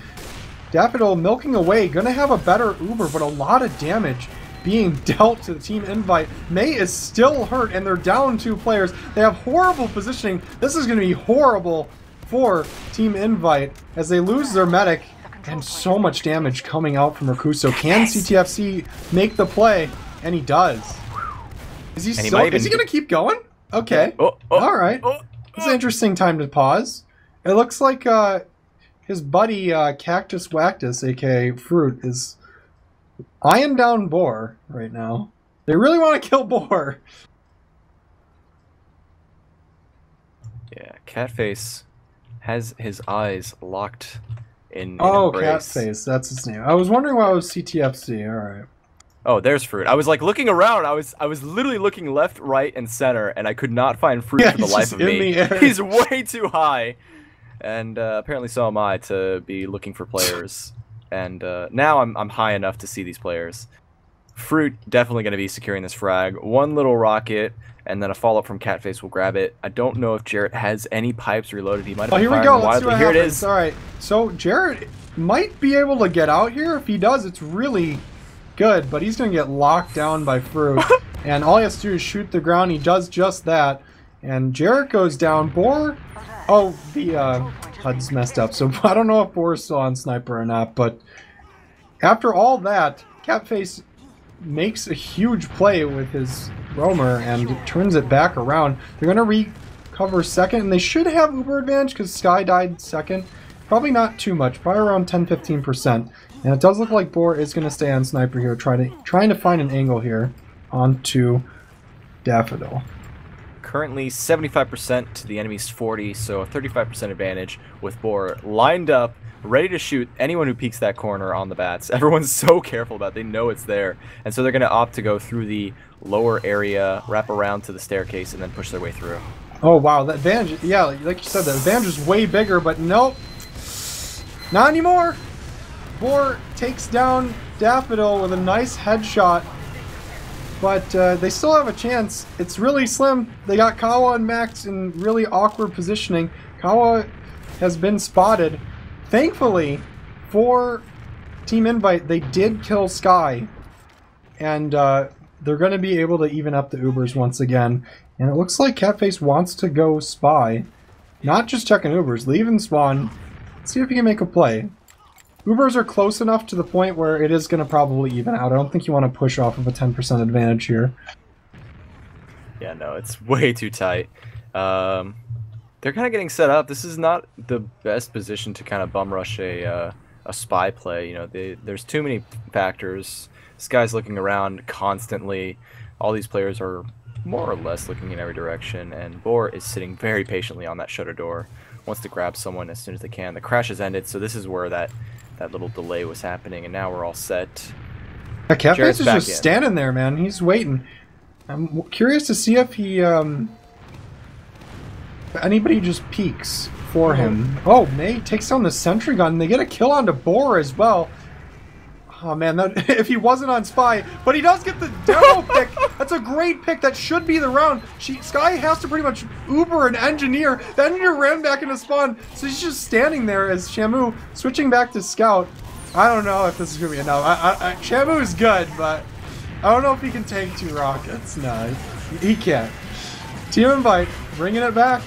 Daffodil milking away. Going to have a better Uber, but a lot of damage being dealt to the Team Invite. May is still hurt, and they're down 2 players. They have horrible positioning. This is going to be horrible for Team Invite as they lose their medic, and so much damage coming out from Rakuso. Can CTFC make the play? And he does. Is he still? Is he going to keep going? Okay. All right. It's an interesting time to pause. It looks like his buddy Cactus Wactus, aka Fruit, is eyeing down Boar right now. They really want to kill Boar. Yeah, Catface has his eyes locked in Embrace. Catface, that's his name. I was wondering why it was CTFC. All right. Oh, there's Fruit. I was like looking around. I was literally looking left, right, and center, and I could not find Fruit for the life of me. He's way too high, and apparently so am I to be looking for players. And now I'm high enough to see these players. Fruit definitely going to be securing this frag. One little rocket, and then a follow-up from Catface will grab it. I don't know if Jarrett has any pipes reloaded. He might have been firing wildly. Let's see what here happens. It is. All right, so Jarrett might be able to get out here. If he does, it's really good, but he's going to get locked down by Fruit. And all he has to do is shoot the ground. He does just that. And Jarrett goes down. Boar... Oh, the HUD's messed up, so I don't know if Boar's still on Sniper or not, but after all that, Catface makes a huge play with his roamer and turns it back around. They're going to recover second, and they should have Uber advantage because Sky died second. Probably not too much, probably around 10-15%. And it does look like Boar is going to stay on Sniper here, trying to find an angle here onto Daffodil. Currently 75% to the enemy's 40, so a 35% advantage with Boar lined up, ready to shoot anyone who peeks that corner on the bats. Everyone's so careful about it. They know it's there. And so they're going to opt to go through the lower area, wrap around to the staircase, and then push their way through. Oh, wow. That advantage, yeah, like you said, the advantage is way bigger, but nope. Not anymore. Boar takes down Daffodil with a nice headshot. But they still have a chance. It's really slim. They got Kawa and Max in really awkward positioning. Kawa has been spotted. Thankfully, for Team Invite, they did kill Sky. And they're going to be able to even up the Ubers once again. And it looks like Catface wants to go spy. Not just checking Ubers, leaving spawn. See if he can make a play. Ubers are close enough to the point where it is going to probably even out. I don't think you want to push off of a 10% advantage here. Yeah, no, it's way too tight. They're kind of getting set up. This is not the best position to kind of bum rush a spy play. You know, there's too many factors. This guy's looking around constantly. All these players are more or less looking in every direction, and Boar is sitting very patiently on that shutter door. Wants to grab someone as soon as they can. The crash has ended, so this is where that little delay was happening, and now we're all set. Catface is just standing there, man. He's waiting. I'm curious to see if he anybody just peeks for him. Oh, May takes down the sentry gun. They get a kill onto Boar as well. Oh man, that, if he wasn't on spy, but he does get the demo pick. That's a great pick. That should be the round. Sky has to pretty much Uber an engineer. The engineer ran back into spawn, so he's just standing there as Shamu switching back to scout. I don't know if this is gonna be enough. Shamu is good, but I don't know if he can take 2 rockets. No, he can't. Team Invite bringing it back,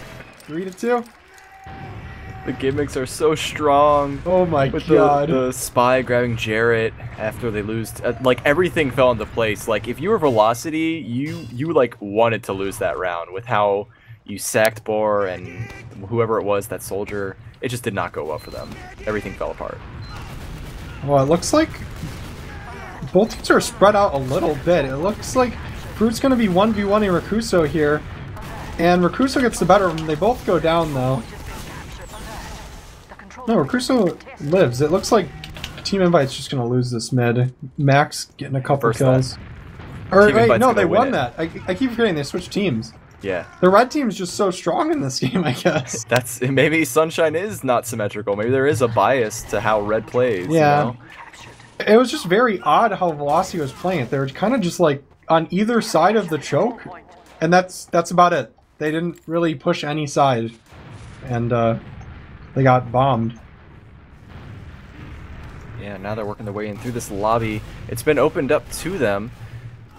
3-2. The gimmicks are so strong. Oh my god. The spy grabbing Jarrett after they lose. Like, everything fell into place. Like, if you were Velocity, you like, wanted to lose that round with how you sacked Boar and whoever it was, that soldier. It just did not go well for them. Everything fell apart. Well, it looks like both teams are spread out a little bit. It looks like Fruit's going to be 1v1ing Rakuso here. And Rakuso gets the better of them. They both go down, though. No, Rakuso lives. It looks like Team Invite's just going to lose this mid. Max getting a couple kills. Or, wait, no, they won that. I keep forgetting they switched teams. Yeah. The red team is just so strong in this game, I guess. Maybe Sunshine is not symmetrical. Maybe there is a bias to how red plays. Yeah. You know? It was just very odd how Velocity was playing it. They were kind of just like on either side of the choke, and that's about it. They didn't really push any side, and they got bombed. Yeah, now they're working their way in through this lobby. It's been opened up to them.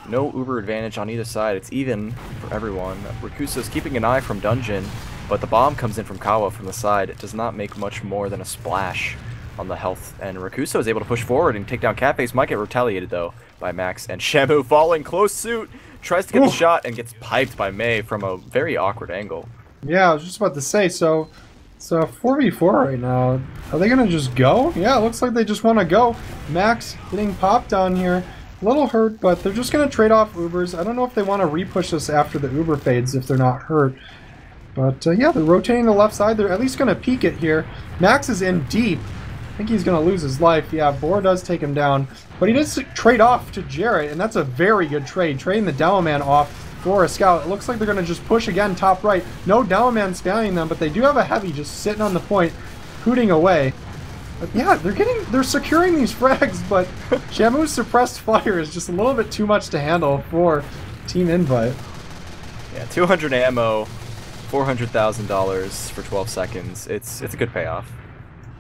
No Uber advantage on either side. It's even for everyone. Rakuso's keeping an eye from Dungeon, but the bomb comes in from Kawa from the side. It does not make much more than a splash on the health, and Rakuso is able to push forward and take down Catface. Might get retaliated, though, by Max, and Shamu following close suit. Tries to get the shot and gets piped by May from a very awkward angle. Yeah, I was just about to say, so it's 4v4 right now. Are they gonna just go? Yeah, it looks like they just want to go. Max getting popped down here. A little hurt, but they're just gonna trade off Ubers. I don't know if they want to re-push this after the Uber fades if they're not hurt. But yeah, they're rotating the left side. They're at least gonna peek it here. Max is in deep. I think he's gonna lose his life. Yeah, Boar does take him down. But he does trade off to Jarrett, and that's a very good trade. Trading the Demo Man off for a scout. It looks like they're going to just push again top right. No Demo Man spamming them, but they do have a heavy just sitting on the point, hooting away. But yeah, they're securing these frags, but Shamu's suppressed fire is just a little bit too much to handle for Team Invite. Yeah, 200 ammo, $400,000 for 12 seconds. It's a good payoff.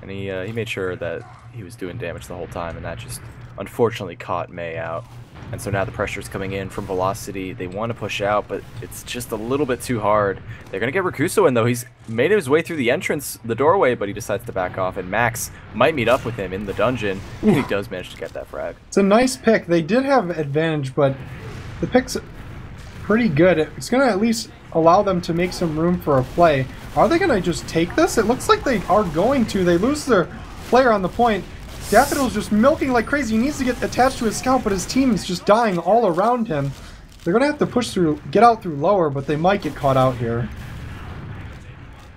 And he made sure that he was doing damage the whole time, and that just unfortunately caught May out. And so now the pressure's coming in from Velocity. They want to push out, but it's just a little bit too hard. They're going to get Rakuso in, though. He's made his way through the entrance, the doorway, but he decides to back off, and Max might meet up with him in the dungeon, and he does manage to get that frag. It's a nice pick. They did have advantage, but the pick's pretty good. It's going to at least allow them to make some room for a play. Are they going to just take this? It looks like they are going to. They lose their player on the point. Daffodil's just milking like crazy. He needs to get attached to his scout, but his team is just dying all around him. They're going to have to push through, get out through lower, but they might get caught out here.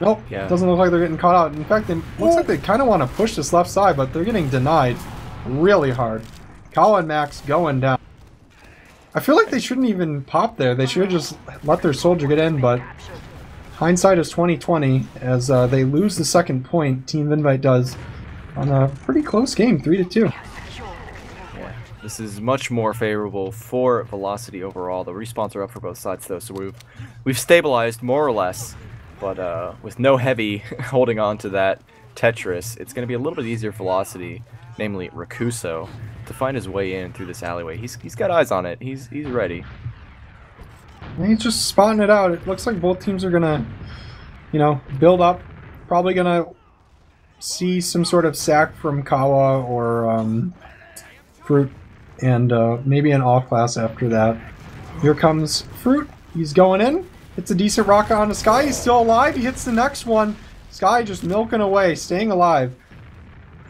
Nope, yeah. Doesn't look like they're getting caught out. In fact, it looks like they kind of want to push this left side, but they're getting denied really hard. Kawa and Max going down. I feel like they shouldn't even pop there. They should have just let their soldier get in, but hindsight is 20/20 as they lose the second point. Team Invite does on a pretty close game, 3-2. Yeah, this is much more favorable for Velocity overall. The respawns are up for both sides though, so we've stabilized more or less, but with no heavy holding on to that Tetris, it's going to be a little bit easier for Velocity, namely Rakuso, to find his way in through this alleyway. He's got eyes on it. He's ready. And he's just spotting it out. It looks like both teams are gonna, build up. Probably gonna see some sort of sack from Kawa or Fruit, and maybe an off class after that. Here comes Fruit. He's going in. Hits a decent rocket on the Sky. He's still alive. He hits the next one. Sky just milking away, staying alive.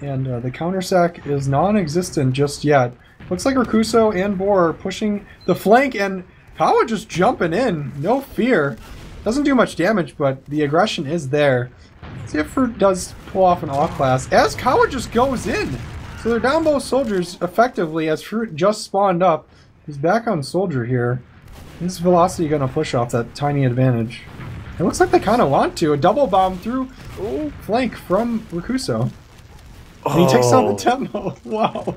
And the counter sack is non-existent just yet. Looks like Rakuso and Boar are pushing the flank, and Kawa just jumping in. No fear. Doesn't do much damage, but the aggression is there. See if Fruit does pull off an off class as Kawa just goes in. So they're down both soldiers effectively as Fruit just spawned up. He's back on soldier here. Is Velocity going to push off that tiny advantage? It looks like they kind of want to. A double bomb through flank from Rakuso. And he takes on the demo. Wow.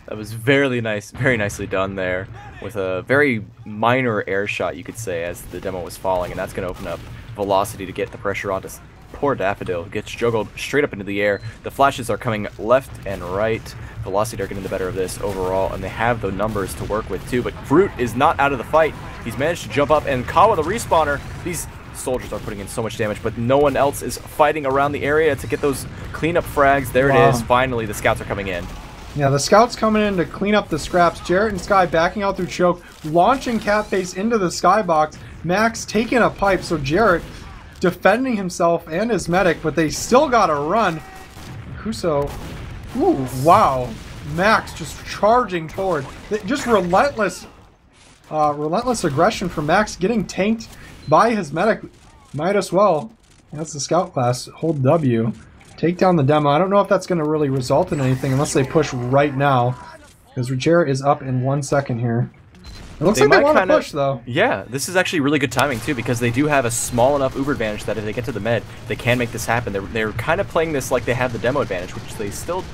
That was very nicely done there, with a very minor air shot, you could say, as the demo was falling, and that's going to open up Velocity to get the pressure onto poor Daffodil. Gets juggled straight up into the air. The flashes are coming left and right. Velocity are getting the better of this overall, and they have the numbers to work with too, but Fruit is not out of the fight. He's managed to jump up, and Kawa, the respawner, these soldiers are putting in so much damage, but no one else is fighting around the area to get those cleanup frags. There it is. Finally, the scouts are coming in. Yeah, the scouts coming in to clean up the scraps. Jarrett and Sky backing out through choke, launching Catface into the skybox. Max taking a pipe, so Jarrett defending himself and his medic, but they still gotta run. Kuso, ooh, wow. Max just charging forward. Just relentless aggression from Max, getting tanked by his medic. Might as well. That's the scout class. Hold W. Take down the demo. I don't know if that's going to really result in anything unless they push right now, because Ruggiero is up in 1 second here. It looks like they want to push, though. Yeah, this is actually really good timing, too, because they do have a small enough Uber advantage that if they get to the med, they can make this happen. They're kind of playing this like they have the demo advantage, which they still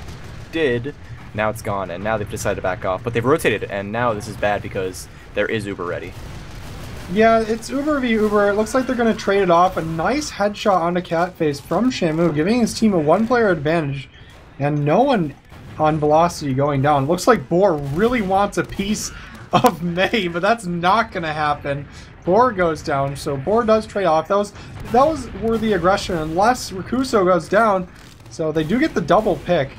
did. Now it's gone, and now they've decided to back off. But they've rotated, and now this is bad because there is Uber ready. Yeah, it's Uber v Uber. It looks like they're going to trade it off. A nice headshot onto Catface from Shamu, giving his team a one-player advantage, and no one on Velocity going down. Looks like Boar really wants a piece of May, but that's not going to happen. Boar goes down, so Boar does trade off. That was worthy aggression, unless Rakuso goes down. So they do get the double pick,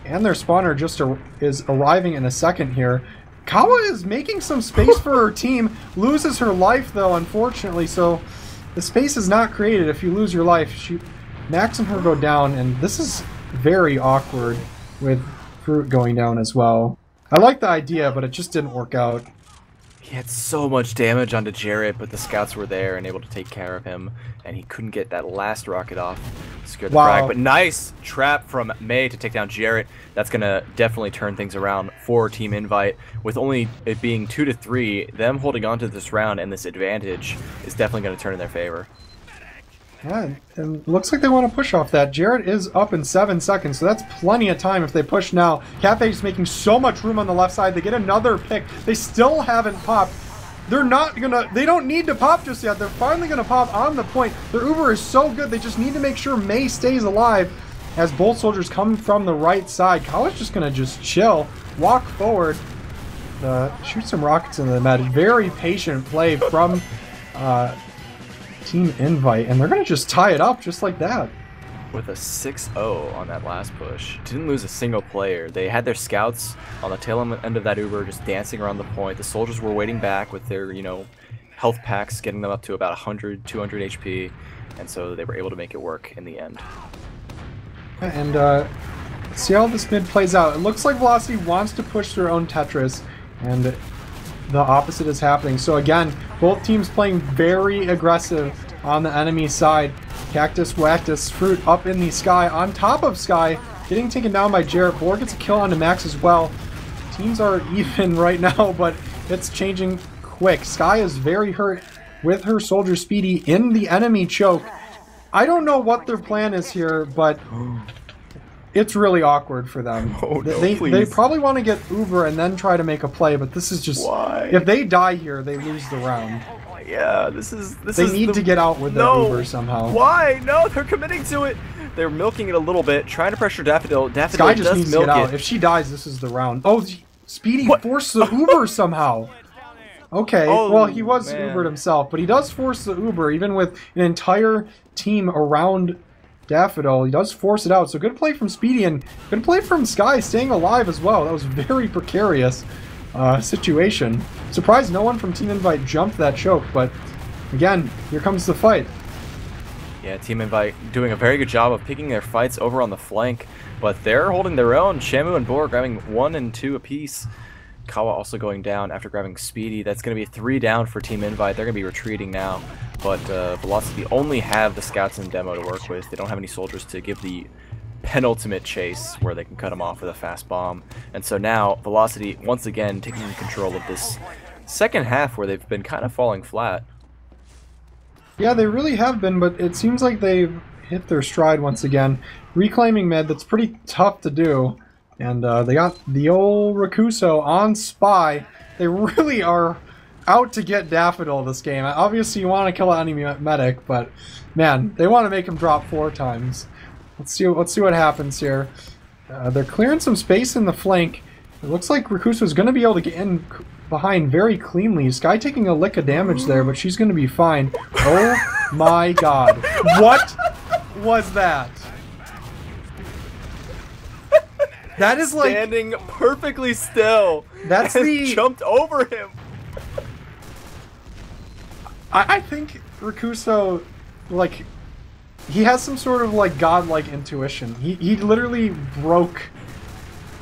and their spawner just is arriving in a second here. Kawa is making some space for her team, loses her life though, unfortunately, so the space is not created if you lose your life. Max and her go down, and this is very awkward with Fruit going down as well. I like the idea, but it just didn't work out. He had so much damage onto Jarrett, but the scouts were there and able to take care of him, and he couldn't get that last rocket off. Scared the frag, but nice trap from May to take down Jarrett. That's going to definitely turn things around for Team Invite. With only it being 2-3, them holding on to this round and this advantage is definitely going to turn in their favor. Yeah, and looks like they want to push off that. Jarrett is up in 7 seconds, so that's plenty of time if they push now. Cafe's making so much room on the left side. They get another pick. They still haven't popped. They're not gonna, they don't need to pop just yet. They're finally gonna pop on the point. Their Uber is so good, they just need to make sure May stays alive as both soldiers come from the right side. Kawa's just gonna just chill, walk forward, shoot some rockets into the med. Very patient play from Team Invite, and they're gonna just tie it up just like that. With a 6-0 on that last push. Didn't lose a single player. They had their scouts on the tail end of that Uber just dancing around the point. The soldiers were waiting back with their, health packs, getting them up to about 100, 200 HP, and so they were able to make it work in the end. And see how this mid plays out. It looks like Velocity wants to push their own Tetris, and the opposite is happening. So again, both teams playing very aggressive on the enemy side. Cactus, Wactus, Fruit up in the Sky, on top of Sky, getting taken down by Jarrett. Boar gets a kill onto Max as well. Teams are even right now, but it's changing quick. Sky is very hurt with her Soldier Speedy in the enemy choke. I don't know what their plan is here, but it's really awkward for them. Oh, no, they probably want to get Uber and then try to make a play, but this is just... Why? If they die here, they lose the round. Yeah, they need to get out with their Uber somehow. Why? No, they're committing to it. They're milking it a little bit, trying to pressure Daffodil. Daffodil Sky just does needs to milk get out. it. If she dies, this is the round. Oh, Speedy forced the Uber somehow. Okay, well, he was Ubered himself, but he does force the Uber, even with an entire team around Daffodil. He does force it out, so good play from Speedy, and good play from Sky, staying alive as well. That was a very precarious situation. Surprised no one from Team Invite jumped that choke, but again, here comes the fight. Yeah, Team Invite doing a very good job of picking their fights over on the flank, but they're holding their own. Shamu and Boar grabbing 1 and 2 apiece. Kawa also going down after grabbing Speedy. That's going to be 3 down for Team Invite. They're going to be retreating now, but Velocity only have the scouts and demo to work with. They don't have any soldiers to give the penultimate chase where they can cut them off with a fast bomb. And so now Velocity once again taking control of this second half where they've been kind of falling flat. Yeah, they really have been, but it seems like they've hit their stride once again. Reclaiming mid, that's pretty tough to do. And they got the old Rakuso on Spy. They really are out to get Daffodil this game. Obviously you want to kill an enemy medic, but man, they want to make him drop 4 times. Let's see what happens here. They're clearing some space in the flank. It looks like Rakuso is going to be able to get in behind very cleanly. Sky taking a lick of damage there, but she's going to be fine. Oh my god. What was that? That is like... Standing perfectly still. That's the... jumped over him. I think Rakuso, like... He has some sort of, like, godlike intuition. He literally broke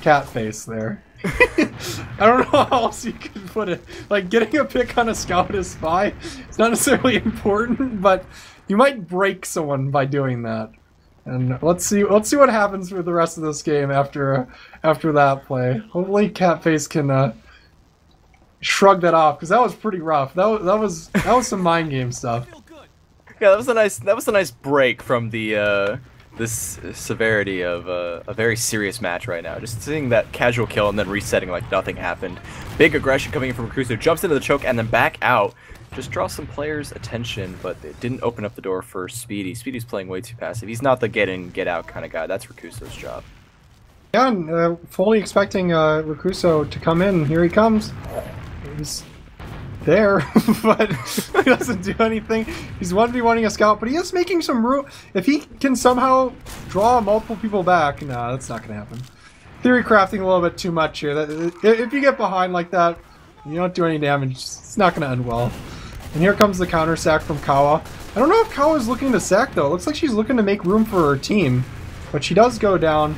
Catface there. I don't know how else you could put it. Like, getting a pick on a scout as Spy is not necessarily important, but you might break someone by doing that. And let's see what happens with the rest of this game after that play. Hopefully Catface can shrug that off, because that was pretty rough. That was some mind game stuff. Yeah, that was a nice break from the this severity of a very serious match right now. Just seeing that casual kill and then resetting like nothing happened. Big aggression coming in from Crusoe, jumps into the choke and then back out. Just draws some players' attention, but it didn't open up the door for Speedy. Speedy's playing way too passive. He's not the get in, get out kind of guy. That's Rakuso's job. Yeah, and fully expecting Rakuso to come in. Here he comes. He's there, but he doesn't do anything. He's 1v1ing a scout, but he is making some room. If he can somehow draw multiple people back, no, that's not going to happen. Theory crafting a little bit too much here. If you get behind like that, you don't do any damage, it's not going to end well. And here comes the counter sack from Kawa. I don't know if Kao is looking to sack, though. It looks like she's looking to make room for her team. But she does go down.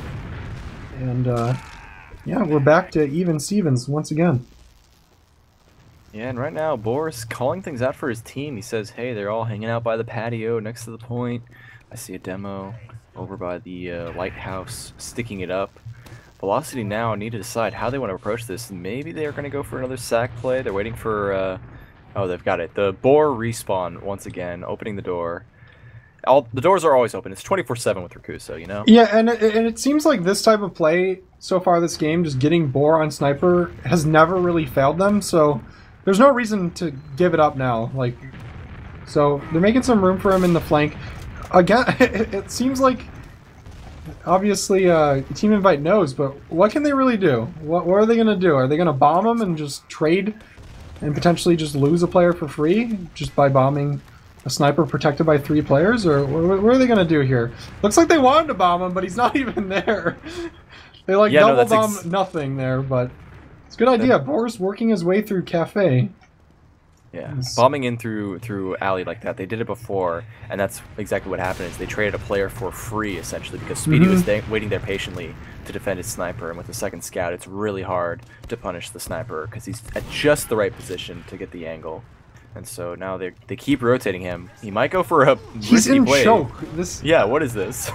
And, yeah, we're back to even Stevens once again. Yeah, and right now, Boris calling things out for his team. He says, hey, they're all hanging out by the patio next to the point. I see a demo over by the lighthouse, sticking it up. Velocity now need to decide how they want to approach this. Maybe they're going to go for another sack play. They're waiting for... oh, they've got it. The Boar respawn once again, opening the door. The doors are always open. It's 24/7 with Rakuso, you know? Yeah, and it seems like this type of play so far this game, just getting Boar on Sniper, has never really failed them, so there's no reason to give it up now. Like, so they're making some room for him in the flank. Again, it seems like, obviously, Team Invite knows, but what can they really do? What are they going to do? Are they going to bomb him and just trade and potentially just lose a player for free just by bombing a sniper protected by 3 players? Or what are they going to do here? Looks like they wanted to bomb him, but he's not even there. They like double bomb nothing there, but it's a good idea. Boar's working his way through Cafe. Yeah, bombing in through alley like that. They did it before, and that's exactly what happened. Is they traded a player for free essentially because Speedy was waiting there patiently to defend his sniper, and with the second scout, it's really hard to punish the sniper because he's at just the right position to get the angle. And so now they keep rotating him. He might go for a He's in play. choke. Yeah, what is this?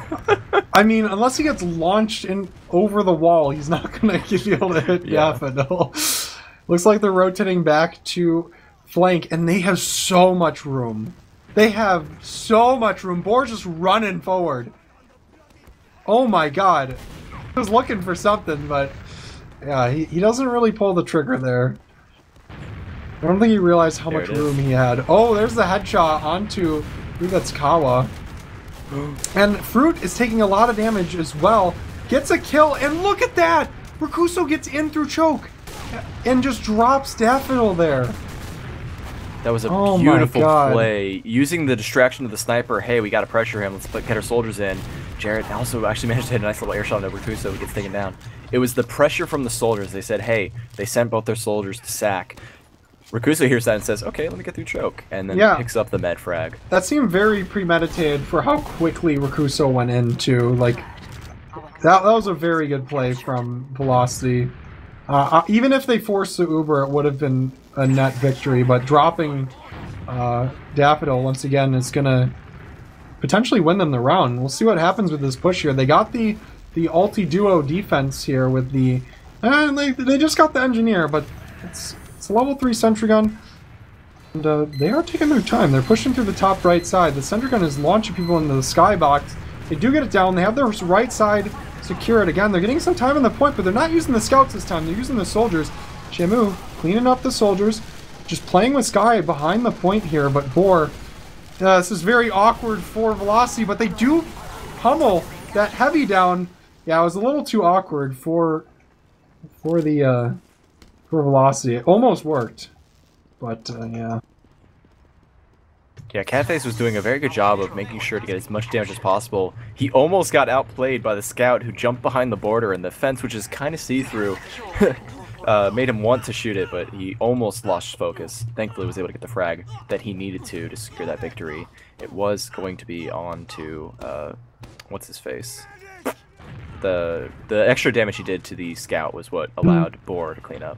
I mean, unless he gets launched over the wall, he's not gonna be able to hit Daffodil. Looks like they're rotating back to flank, and they have so much room. They have so much room. Boar's just running forward. Oh my god. I was looking for something, but yeah, he doesn't really pull the trigger there. I don't think he realized how much room he had. Oh, there's the headshot onto, I think that's Kawa. And Fruit is taking a lot of damage as well. Gets a kill, and look at that! Rakuso gets in through choke and just drops Daffodil there. That was a beautiful play. Using the distraction of the sniper, hey, we got to pressure him. Let's get our soldiers in. Jarrett also actually managed to hit a nice little air shot on Rakuso. He gets taken down. It was the pressure from the soldiers. They said, hey, they sent both their soldiers to sack. Rakuso hears that and says, okay, let me get through choke. And then picks up the med frag. That seemed very premeditated for how quickly Rakuso went into. Like, that was a very good play from Velocity. Even if they forced the Uber, it would have been a net victory, but dropping Daffodil once again is going to potentially win them the round. We'll see what happens with this push here. They got the ulti-duo defense here with the... they just got the engineer, but it's a level 3 sentry gun, and they are taking their time. They're pushing through the top right side. The sentry gun is launching people into the skybox. They do get it down. They have their right side secured. Again, they're getting some time on the point, but they're not using the scouts this time. They're using the soldiers. Shamu cleaning up the soldiers, just playing with Sky behind the point here, but Boar, this is very awkward for Velocity, but they do pummel that heavy down. Yeah, it was a little too awkward for Velocity. It almost worked, but yeah. Yeah, Cathays was doing a very good job of making sure to get as much damage as possible. He almost got outplayed by the scout who jumped behind the border, and the fence, which is kind of see-through, made him want to shoot it, but he almost lost focus. Thankfully, was able to get the frag that he needed to secure that victory. It was going to be on to, what's his face? The extra damage he did to the scout was what allowed Boar to clean up.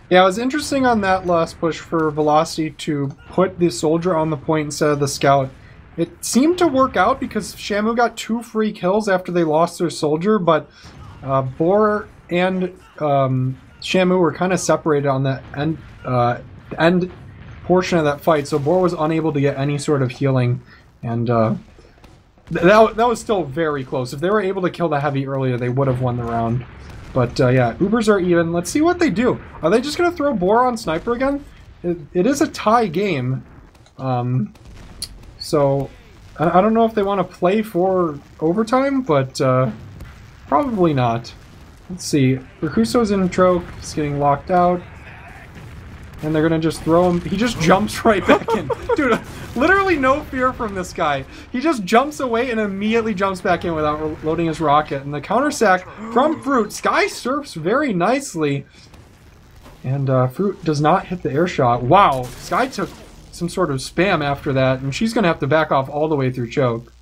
Yeah, it was interesting on that last push for Velocity to put the soldier on the point instead of the scout. It seemed to work out because Shamu got 2 free kills after they lost their soldier, but Boar and Shamu were kind of separated on the end portion of that fight, so Boar was unable to get any sort of healing, and that was still very close. If they were able to kill the heavy earlier, they would have won the round. But yeah, Ubers are even. Let's see what they do. Are they just going to throw Boar on Sniper again? It is a tie game. So I don't know if they want to play for overtime, but probably not. Let's see. Rakuso's in Troke. He's getting locked out. And they're going to just throw him. He just jumps right back in. Dude, literally no fear from this guy. He just jumps away and immediately jumps back in without loading his rocket. And the counter sack from Fruit. Sky surfs very nicely. And Fruit does not hit the air shot. Wow. Sky took some sort of spam after that, and she's going to have to back off all the way through choke.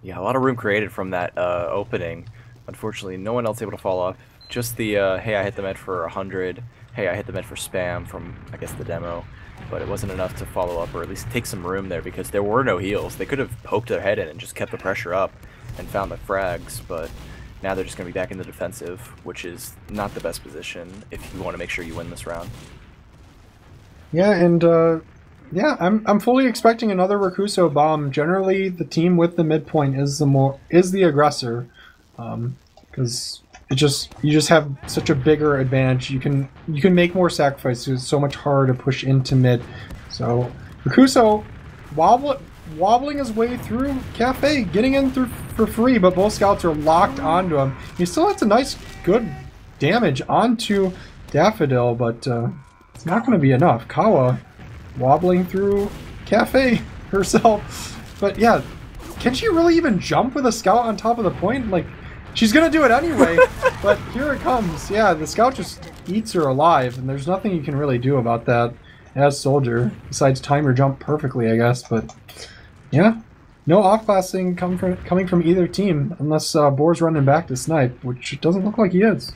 Yeah, a lot of room created from that opening. Unfortunately, no one else able to follow up. Just the, hey, I hit the med for 100. Hey, I hit the med for spam from, I guess, the demo. But it wasn't enough to follow up or at least take some room there because there were no heals. They could have poked their head in and just kept the pressure up and found the frags, but now they're just going to be back in the defensive, which is not the best position if you want to make sure you win this round. Yeah, and yeah, I'm fully expecting another Rakuso bomb. Generally, the team with the midpoint is the aggressor, because you just have such a bigger advantage. You can make more sacrifices. It's so much harder to push into mid. So Rakuso wobbling his way through Cafe, getting in through for free, but both scouts are locked onto him. He still has a nice, good damage onto Daffodil, but it's not going to be enough. Kawa wobbling through Cafe herself. But yeah, can she really even jump with a scout on top of the point? Like, she's going to do it anyway, but here it comes. Yeah, the scout just eats her alive, and there's nothing you can really do about that as Soldier, besides time her jump perfectly, I guess. But yeah, no off-classing coming from either team, unless Boar's running back to snipe, which it doesn't look like he is.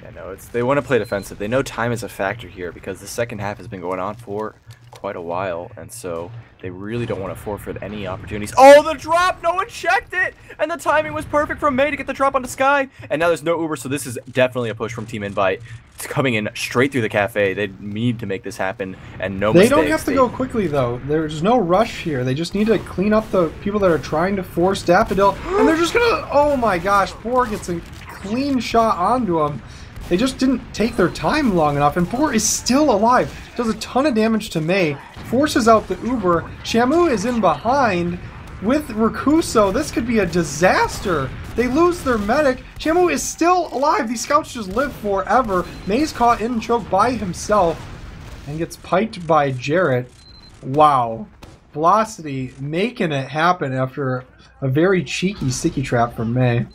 Yeah, no, they want to play defensive. They know time is a factor here because the second half has been going on for quite a while, and so they really don't want to forfeit any opportunities. Oh, the drop! No one checked it! And the timing was perfect from May to get the drop onto Sky, and now there's no Uber, so this is definitely a push from Team Invite. It's coming in straight through the Cafe. They need to make this happen, and no mistakes. They don't have to go quickly, though. There's no rush here. They just need to clean up the people that are trying to force Daffodil, and they're just gonna... Oh my gosh, Boar gets a clean shot onto him. They just didn't take their time long enough, and Boar is still alive. Does a ton of damage to May, forces out the Uber. Shamu is in behind with Rakuso. This could be a disaster. They lose their medic. Shamu is still alive. These scouts just live forever. May's caught in choke by himself and gets piked by Jarrett. Wow. Velocity making it happen after a very cheeky sticky trap from May.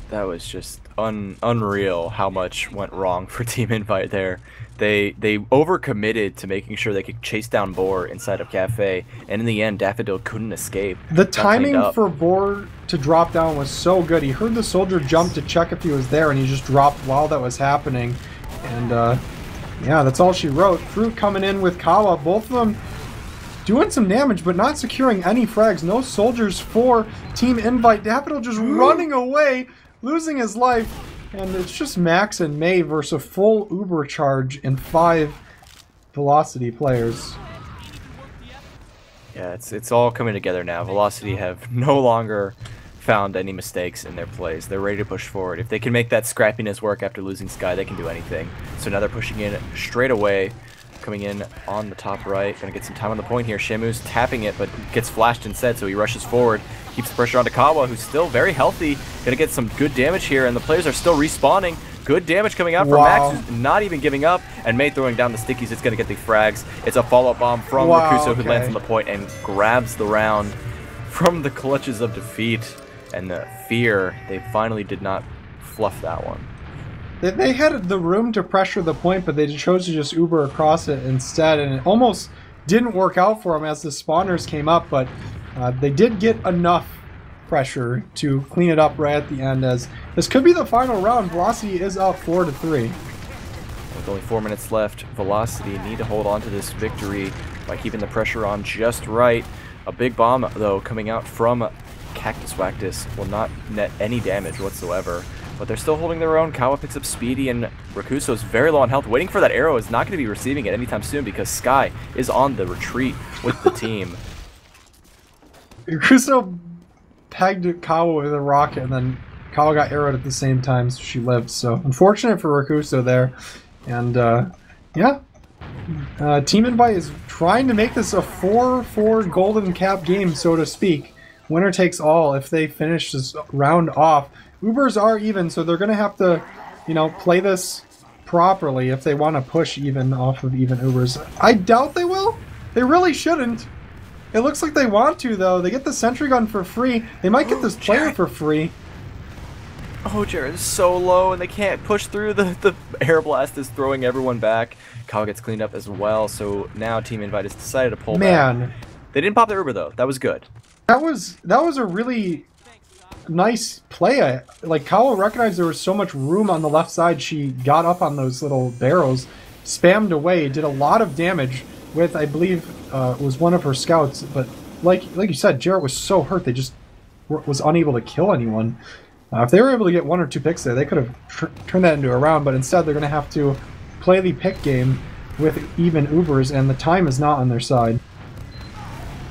That was just unreal how much went wrong for Team Invite there. They overcommitted to making sure they could chase down Boar inside of Cafe, and in the end, Daffodil couldn't escape. The timing for Boar to drop down was so good. He heard the Soldier jump to check if he was there, and he just dropped while that was happening. And yeah, that's all she wrote. Fruit coming in with Kawa, both of them doing some damage, but not securing any frags. No soldiers for Team Invite. Daffodil just running away, losing his life. And it's just Max and May versus a full Uber charge and 5 Velocity players. Yeah, it's all coming together now. Velocity have no longer found any mistakes in their plays. They're ready to push forward. If they can make that scrappiness work after losing Sky, they can do anything. So now they're pushing in straight away, coming in on the top right. Gonna get some time on the point here. Shamu's tapping it, but gets flashed instead, so he rushes forward. Keeps the pressure onto Kawa, who's still very healthy. Gonna get some good damage here, and the players are still respawning. Good damage coming out from Max, who's not even giving up. And May throwing down the stickies. It's gonna get the frags. It's a follow-up bomb from Rakuso, who lands on the point and grabs the round from the clutches of defeat and the fear. They finally did not fluff that one. They had the room to pressure the point, but they chose to just Uber across it instead, and it almost didn't work out for them as the spawners came up, but they did get enough pressure to clean it up right at the end, as this could be the final round. Velocity is up 4-3. With only 4 minutes left, Velocity need to hold on to this victory by keeping the pressure on just right. A big bomb, though, coming out from Cactus Wactus will not net any damage whatsoever. But they're still holding their own. Kawa picks up Speedy, and Rakuso is very low on health. Waiting for that arrow, is not going to be receiving it anytime soon because Sky is on the retreat with the team. Rakuso pegged Kawa with a rocket, and then Kawa got arrowed at the same time, so she lived. So unfortunate for Rakuso there. And yeah, Team Invite is trying to make this a 4-4 golden cap game, so to speak. Winner takes all if they finish this round off. Ubers are even, so they're going to have to, you know, play this properly if they want to push even off of even Ubers. I doubt they will. They really shouldn't. It looks like they want to, though. They get the sentry gun for free. They might get this player for free. Oh, Jared is so low, and they can't push through. The air blast is throwing everyone back. Kyle gets cleaned up as well, so now Team Invite has decided to pull back. Man, They didn't pop the Uber, though. That was good. that was a really nice play. Like, Kyle recognized there was so much room on the left side. She got up on those little barrels, spammed away, did a lot of damage with, I believe, was one of her scouts. But like you said, Jarrett was so hurt they just was unable to kill anyone. If they were able to get 1 or 2 picks there, they could have turned that into a round, but instead they're going to have to play the pick game with even Ubers, and the time is not on their side.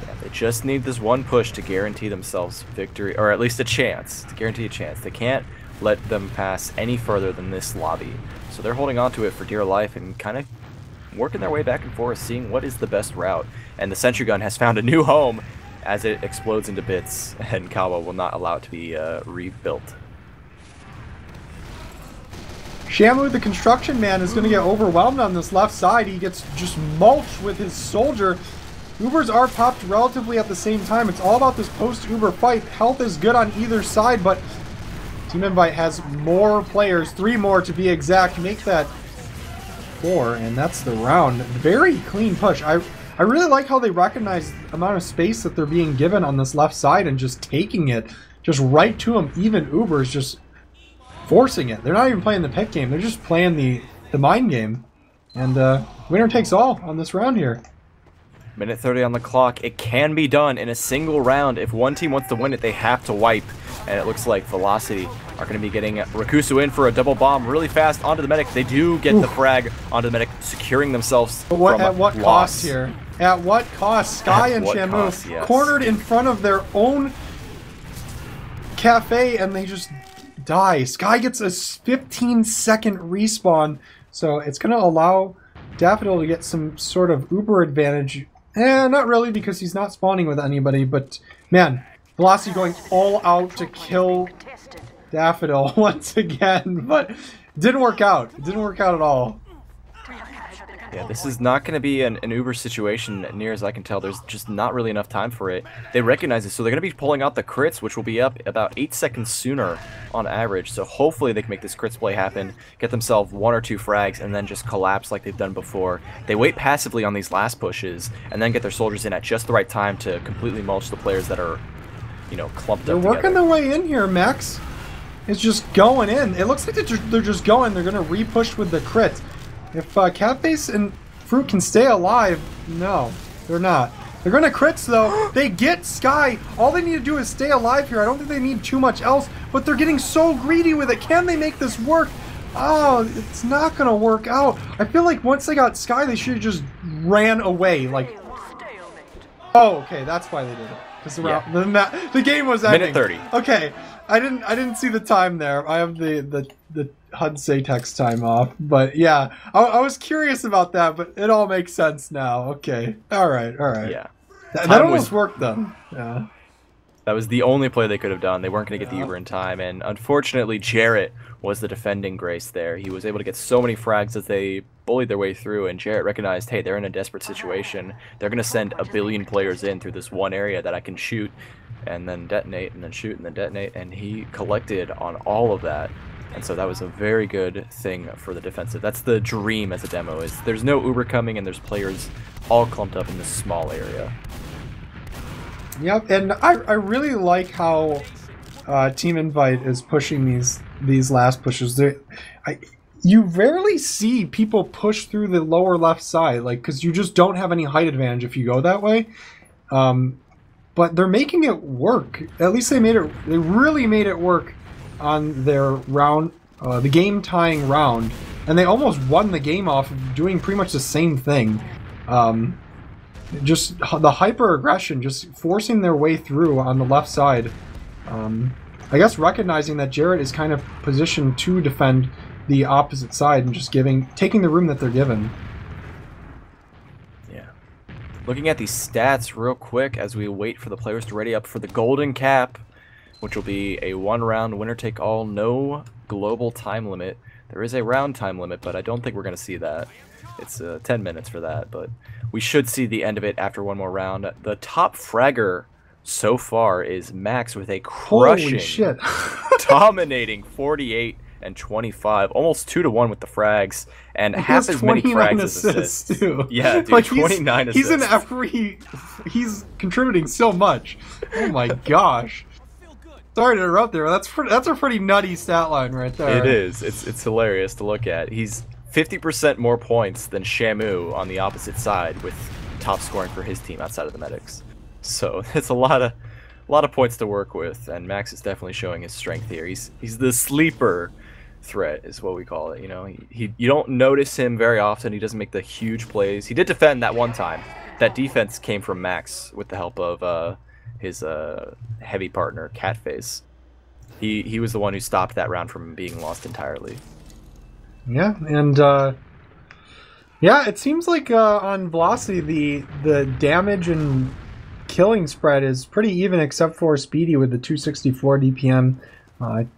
Yeah, they just need this one push to guarantee themselves victory, or at least a chance, to guarantee a chance. They can't let them pass any further than this lobby. So they're holding on to it for dear life and kind of working their way back and forth, seeing what is the best route. And the sentry gun has found a new home as it explodes into bits, and Kawa will not allow it to be rebuilt. Shamu, the construction man, is going to get overwhelmed on this left side. He gets just mulched with his soldier. Ubers are popped relatively at the same time. It's all about this post-Uber fight. Health is good on either side, but Team Invite has more players, 3 more to be exact, make that 4, and that's the round. Very clean push. I really like how they recognize the amount of space that they're being given on this left side and just taking it just right to them. Even Ubers just forcing it. They're not even playing the pick game. They're just playing the mind game. And winner takes all on this round here. Minute 30 on the clock. It can be done in a single round. If one team wants to win it, they have to wipe. And it looks like Velocity are going to be getting Rakusu in for a double bomb really fast onto the medic. They do get the frag onto the medic, securing themselves at what cost here? At what cost? Sky and Shamu yes. Cornered in front of their own cafe, and they just die. Sky gets a 15-second respawn, so it's going to allow Daffodil to get some sort of Uber advantage. Not really, because he's not spawning with anybody, but man, Velocity going all out to kill Daffodil once again, but didn't work out. It didn't work out at all. Yeah, this is not going to be an Uber situation, near as I can tell. There's just not really enough time for it. They recognize it, so they're going to be pulling out the crits, which will be up about 8 seconds sooner on average. So hopefully they can make this crits play happen, get themselves 1 or 2 frags, and then just collapse like they've done before. They wait passively on these last pushes, and then get their soldiers in at just the right time to completely mulch the players that are, you know, clumped up together. They're working their way in here, Max. It's just going in. It looks like they're just going. They're going to re-push with the crit. If Catface and Fruit can stay alive, no, they're not. They're going to crits, though. They get Sky. All they need to do is stay alive here. I don't think they need too much else, but they're getting so greedy with it. Can they make this work? Oh, it's not going to work out. I feel like once they got Sky, they should have just ran away. Like, oh, okay, that's why they did it. Because the game was ending. Minute 30. Okay, I didn't see the time there. I have the HUD say text time off, but yeah, I was curious about that, but it all makes sense now. Okay, all right. Yeah, that almost worked though. Yeah, that was the only play they could have done. They weren't going to get the Uber in time, and unfortunately, Jarrett was the defending grace there. He was able to get so many frags as they bullied their way through, and Jarrett recognized, hey, they're in a desperate situation. They're going to send a billion players in through this one area that I can shoot and then detonate and then shoot and then detonate, and he collected on all of that. And so that was a very good thing for the defensive. That's the dream as a demo, is there's no Uber coming and there's players all clumped up in this small area. Yep, and I really like how Team Invite is pushing these last pushes. You rarely see people push through the lower left side, like, because you just don't have any height advantage if you go that way. But they're making it work. At least they really made it work on their round, the game tying round, and they almost won the game off of doing pretty much the same thing. Just the hyper aggression, just forcing their way through on the left side. I guess recognizing that Jarrett is kind of positioned to defend the opposite side and just taking the room that they're given. Yeah. Looking at these stats real quick as we wait for the players to ready up for the golden cap, which will be a one-round winner-take-all, no global time limit. There is a round time limit, but I don't think we're going to see that. It's 10 minutes for that, but we should see the end of it after one more round. The top fragger so far is Max with a Holy crushing, shit. dominating 48 and 25, almost 2-1 with the frags, and He has half as many 29 frags as assists, assists. too. Yeah, dude, Like 29 assists. He's in every. He's contributing so much. Oh my gosh. Sorry to interrupt there. That's a pretty nutty stat line right there. It is. It's hilarious to look at. He's 50% more points than Shamu on the opposite side, with top scoring for his team outside of the medics. So it's a lot of points to work with, and Max is definitely showing his strength here. He's the sleeper threat is what we call it. You know, you don't notice him very often. He doesn't make the huge plays. He did defend that one time. That defense came from Max with the help of his heavy partner Catface. He was the one who stopped that round from being lost entirely. Yeah, and yeah, it seems like on Velocity the damage and killing spread is pretty even, except for Speedy with the 264 DPM,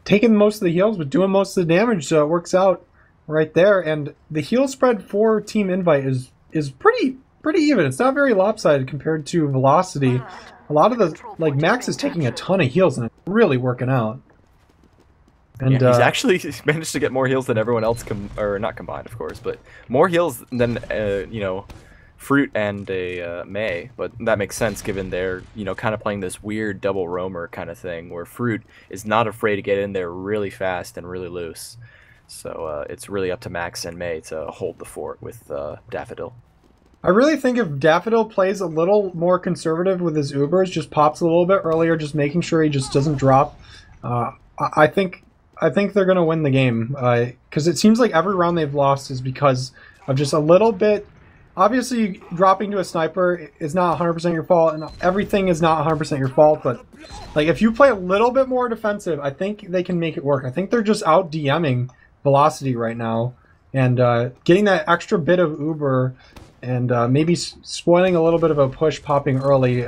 taking most of the heals but doing most of the damage, so it works out right there. And the heal spread for Team Invite is pretty even. It's not very lopsided compared to Velocity. A lot of the, like, Max is taking a ton of heals and it's really working out. And yeah, he's actually managed to get more heals than everyone else, or not combined, of course, but more heals than you know, Fruit and a May. But that makes sense given they're, you know, kind of playing this weird double roamer kind of thing where Fruit is not afraid to get in there really fast and really loose. So it's really up to Max and May to hold the fort with Daffodil. I really think if Daffodil plays a little more conservative with his Ubers, just pops a little bit earlier, just making sure he just doesn't drop, I think they're going to win the game. Because it seems like every round they've lost is because of just a little bit. Obviously, dropping to a sniper is not 100% your fault, and everything is not 100% your fault, but like if you play a little bit more defensive, I think they can make it work. I think they're just out DMing Velocity right now, and getting that extra bit of Uber and maybe spoiling a little bit of a push popping early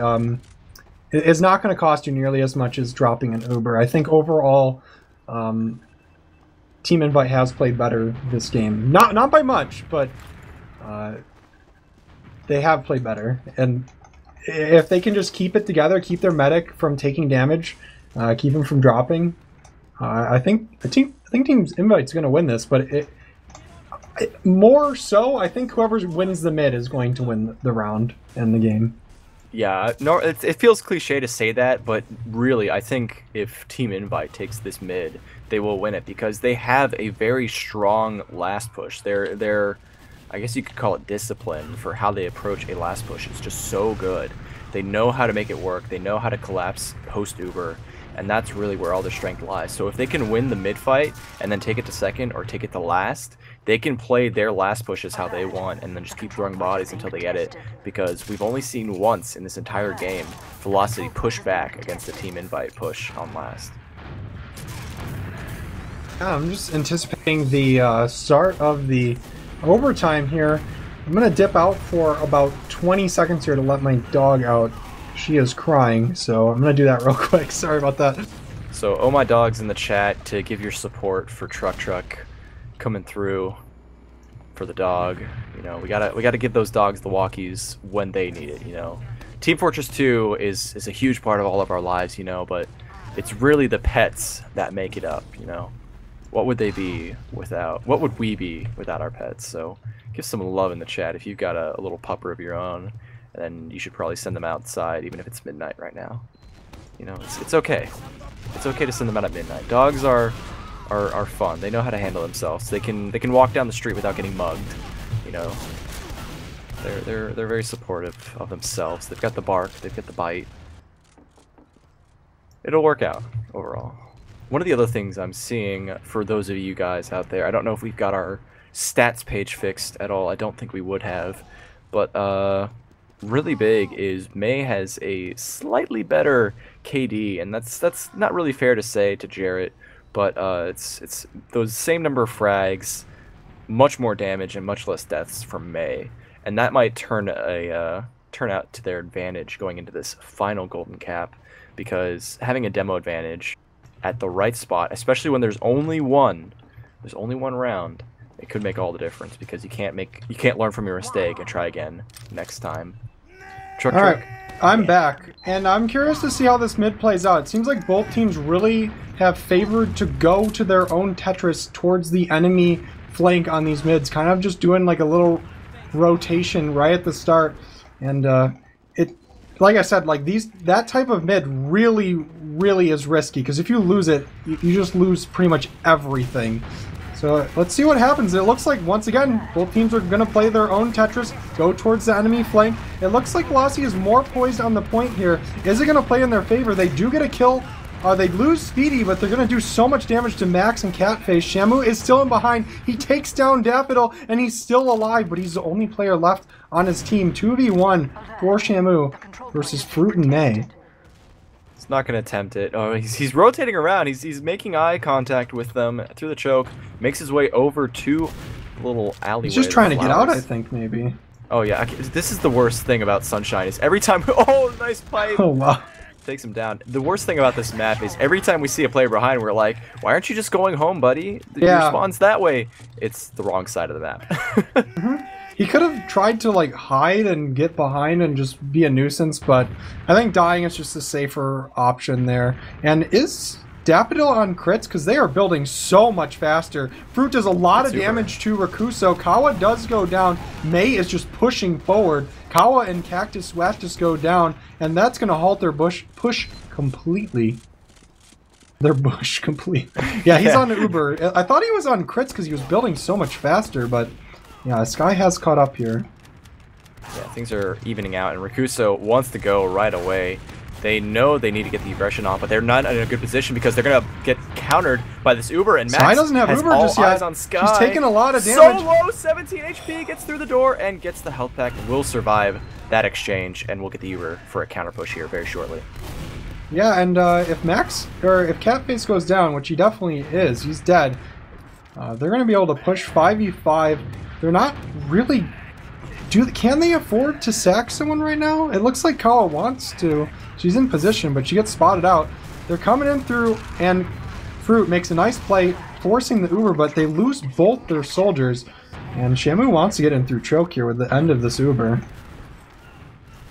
is not going to cost you nearly as much as dropping an Uber. I think overall, Team Invite has played better this game. Not by much, but they have played better. And if they can just keep it together, keep their medic from taking damage, keep him from dropping, I think Team Invite's going to win this. But more so, I think whoever wins the mid is going to win the round and the game. Yeah, no, it feels cliche to say that, but really, I think if Team Invite takes this mid, they will win it because they have a very strong last push. Their I guess you could call it discipline for how they approach a last push. It's just so good. They know how to make it work. They know how to collapse post Uber, and that's really where all their strength lies. So if they can win the mid fight and then take it to second or take it to last, they can play their last pushes how they want and then just keep throwing bodies until they get it, because we've only seen once in this entire game Velocity push back against the Team Invite push on last. I'm just anticipating the start of the overtime here. I'm going to dip out for about 20 seconds here to let my dog out. She is crying, so I'm going to do that real quick. Sorry about that. So, oh my dog's in the chat to give your support for TrukTruk coming through for the dog. You know, we gotta give those dogs the walkies when they need it. You know, Team Fortress 2 is a huge part of all of our lives. You know, but it's really the pets that make it up. You know, what would they be without? What would we be without our pets? So give some love in the chat if you've got a little pupper of your own, and then you should probably send them outside even if it's midnight right now. You know, it's okay. It's okay to send them out at midnight. Dogs are fun. They know how to handle themselves. They can walk down the street without getting mugged. You know, they're very supportive of themselves. They've got the bark. They've got the bite. It'll work out overall. One of the other things I'm seeing for those of you guys out there, I don't know if we've got our stats page fixed at all. I don't think we would have, but really big is May has a slightly better KD, and that's not really fair to say to Jarrett. But it's those same number of frags, much more damage and much less deaths from May, and that might turn out to their advantage going into this final golden cap, because having a demo advantage at the right spot, especially when there's only one round, it could make all the difference, because you can't learn from your mistake and try again next time. TrukTruk, I'm back, and I'm curious to see how this mid plays out. It seems like both teams really have favored to go to their own Tetris towards the enemy flank on these mids, kind of just doing like a little rotation right at the start. And like I said, like that type of mid really is risky, because if you lose it, you just lose pretty much everything. So let's see what happens. It looks like, once again, both teams are going to play their own Tetris, go towards the enemy flank. It looks like Velocity is more poised on the point here. Is it going to play in their favor? They do get a kill. They lose Speedy, but they're going to do so much damage to Max and Catface. Shamu is still in behind. He takes down Daffodil, and he's still alive, but he's the only player left on his team. 2v1 for Shamu versus Fruit and May. He's not going to attempt it. Oh, he's rotating around. He's making eye contact with them through the choke. Makes his way over to the little alleyway. He's just trying to get out, I think, maybe. Oh, yeah. This is the worst thing about Sunshine, is every time... Oh, nice pipe! Oh, wow. Takes him down. The worst thing about this map is every time we see a player behind, we're like, why aren't you just going home, buddy? Yeah. Your spawn's that way. It's the wrong side of the map. Mm-hmm. He could have tried to like hide and get behind and just be a nuisance, but I think dying is just a safer option there. And is Daffodil on crits? Because they are building so much faster. Fruit does a lot of damage to Rakuso. Kawa does go down. May is just pushing forward. Kawa and Cactus Swat just go down, and that's going to halt their push completely. Their bush completely. Yeah, he's on Uber. I thought he was on crits because he was building so much faster, but yeah, Sky has caught up here. Yeah, things are evening out, and Rakuso wants to go right away. They know they need to get the aggression off, but they're not in a good position because they're going to get countered by this Uber, and Max Sky doesn't have has Uber all just yet. Eyes on Sky. He's taking a lot of damage. So low, 17 HP, gets through the door and gets the health pack, and will survive that exchange, and we'll get the Uber for a counter push here very shortly. Yeah, and if Catface goes down, which he definitely is, he's dead, they're going to be able to push 5v5. They're not really... Can they afford to sack someone right now? It looks like Kawa wants to. She's in position, but she gets spotted out. They're coming in through, and Fruit makes a nice play, forcing the Uber, but they lose both their soldiers. And Shamu wants to get in through choke here with the end of this Uber.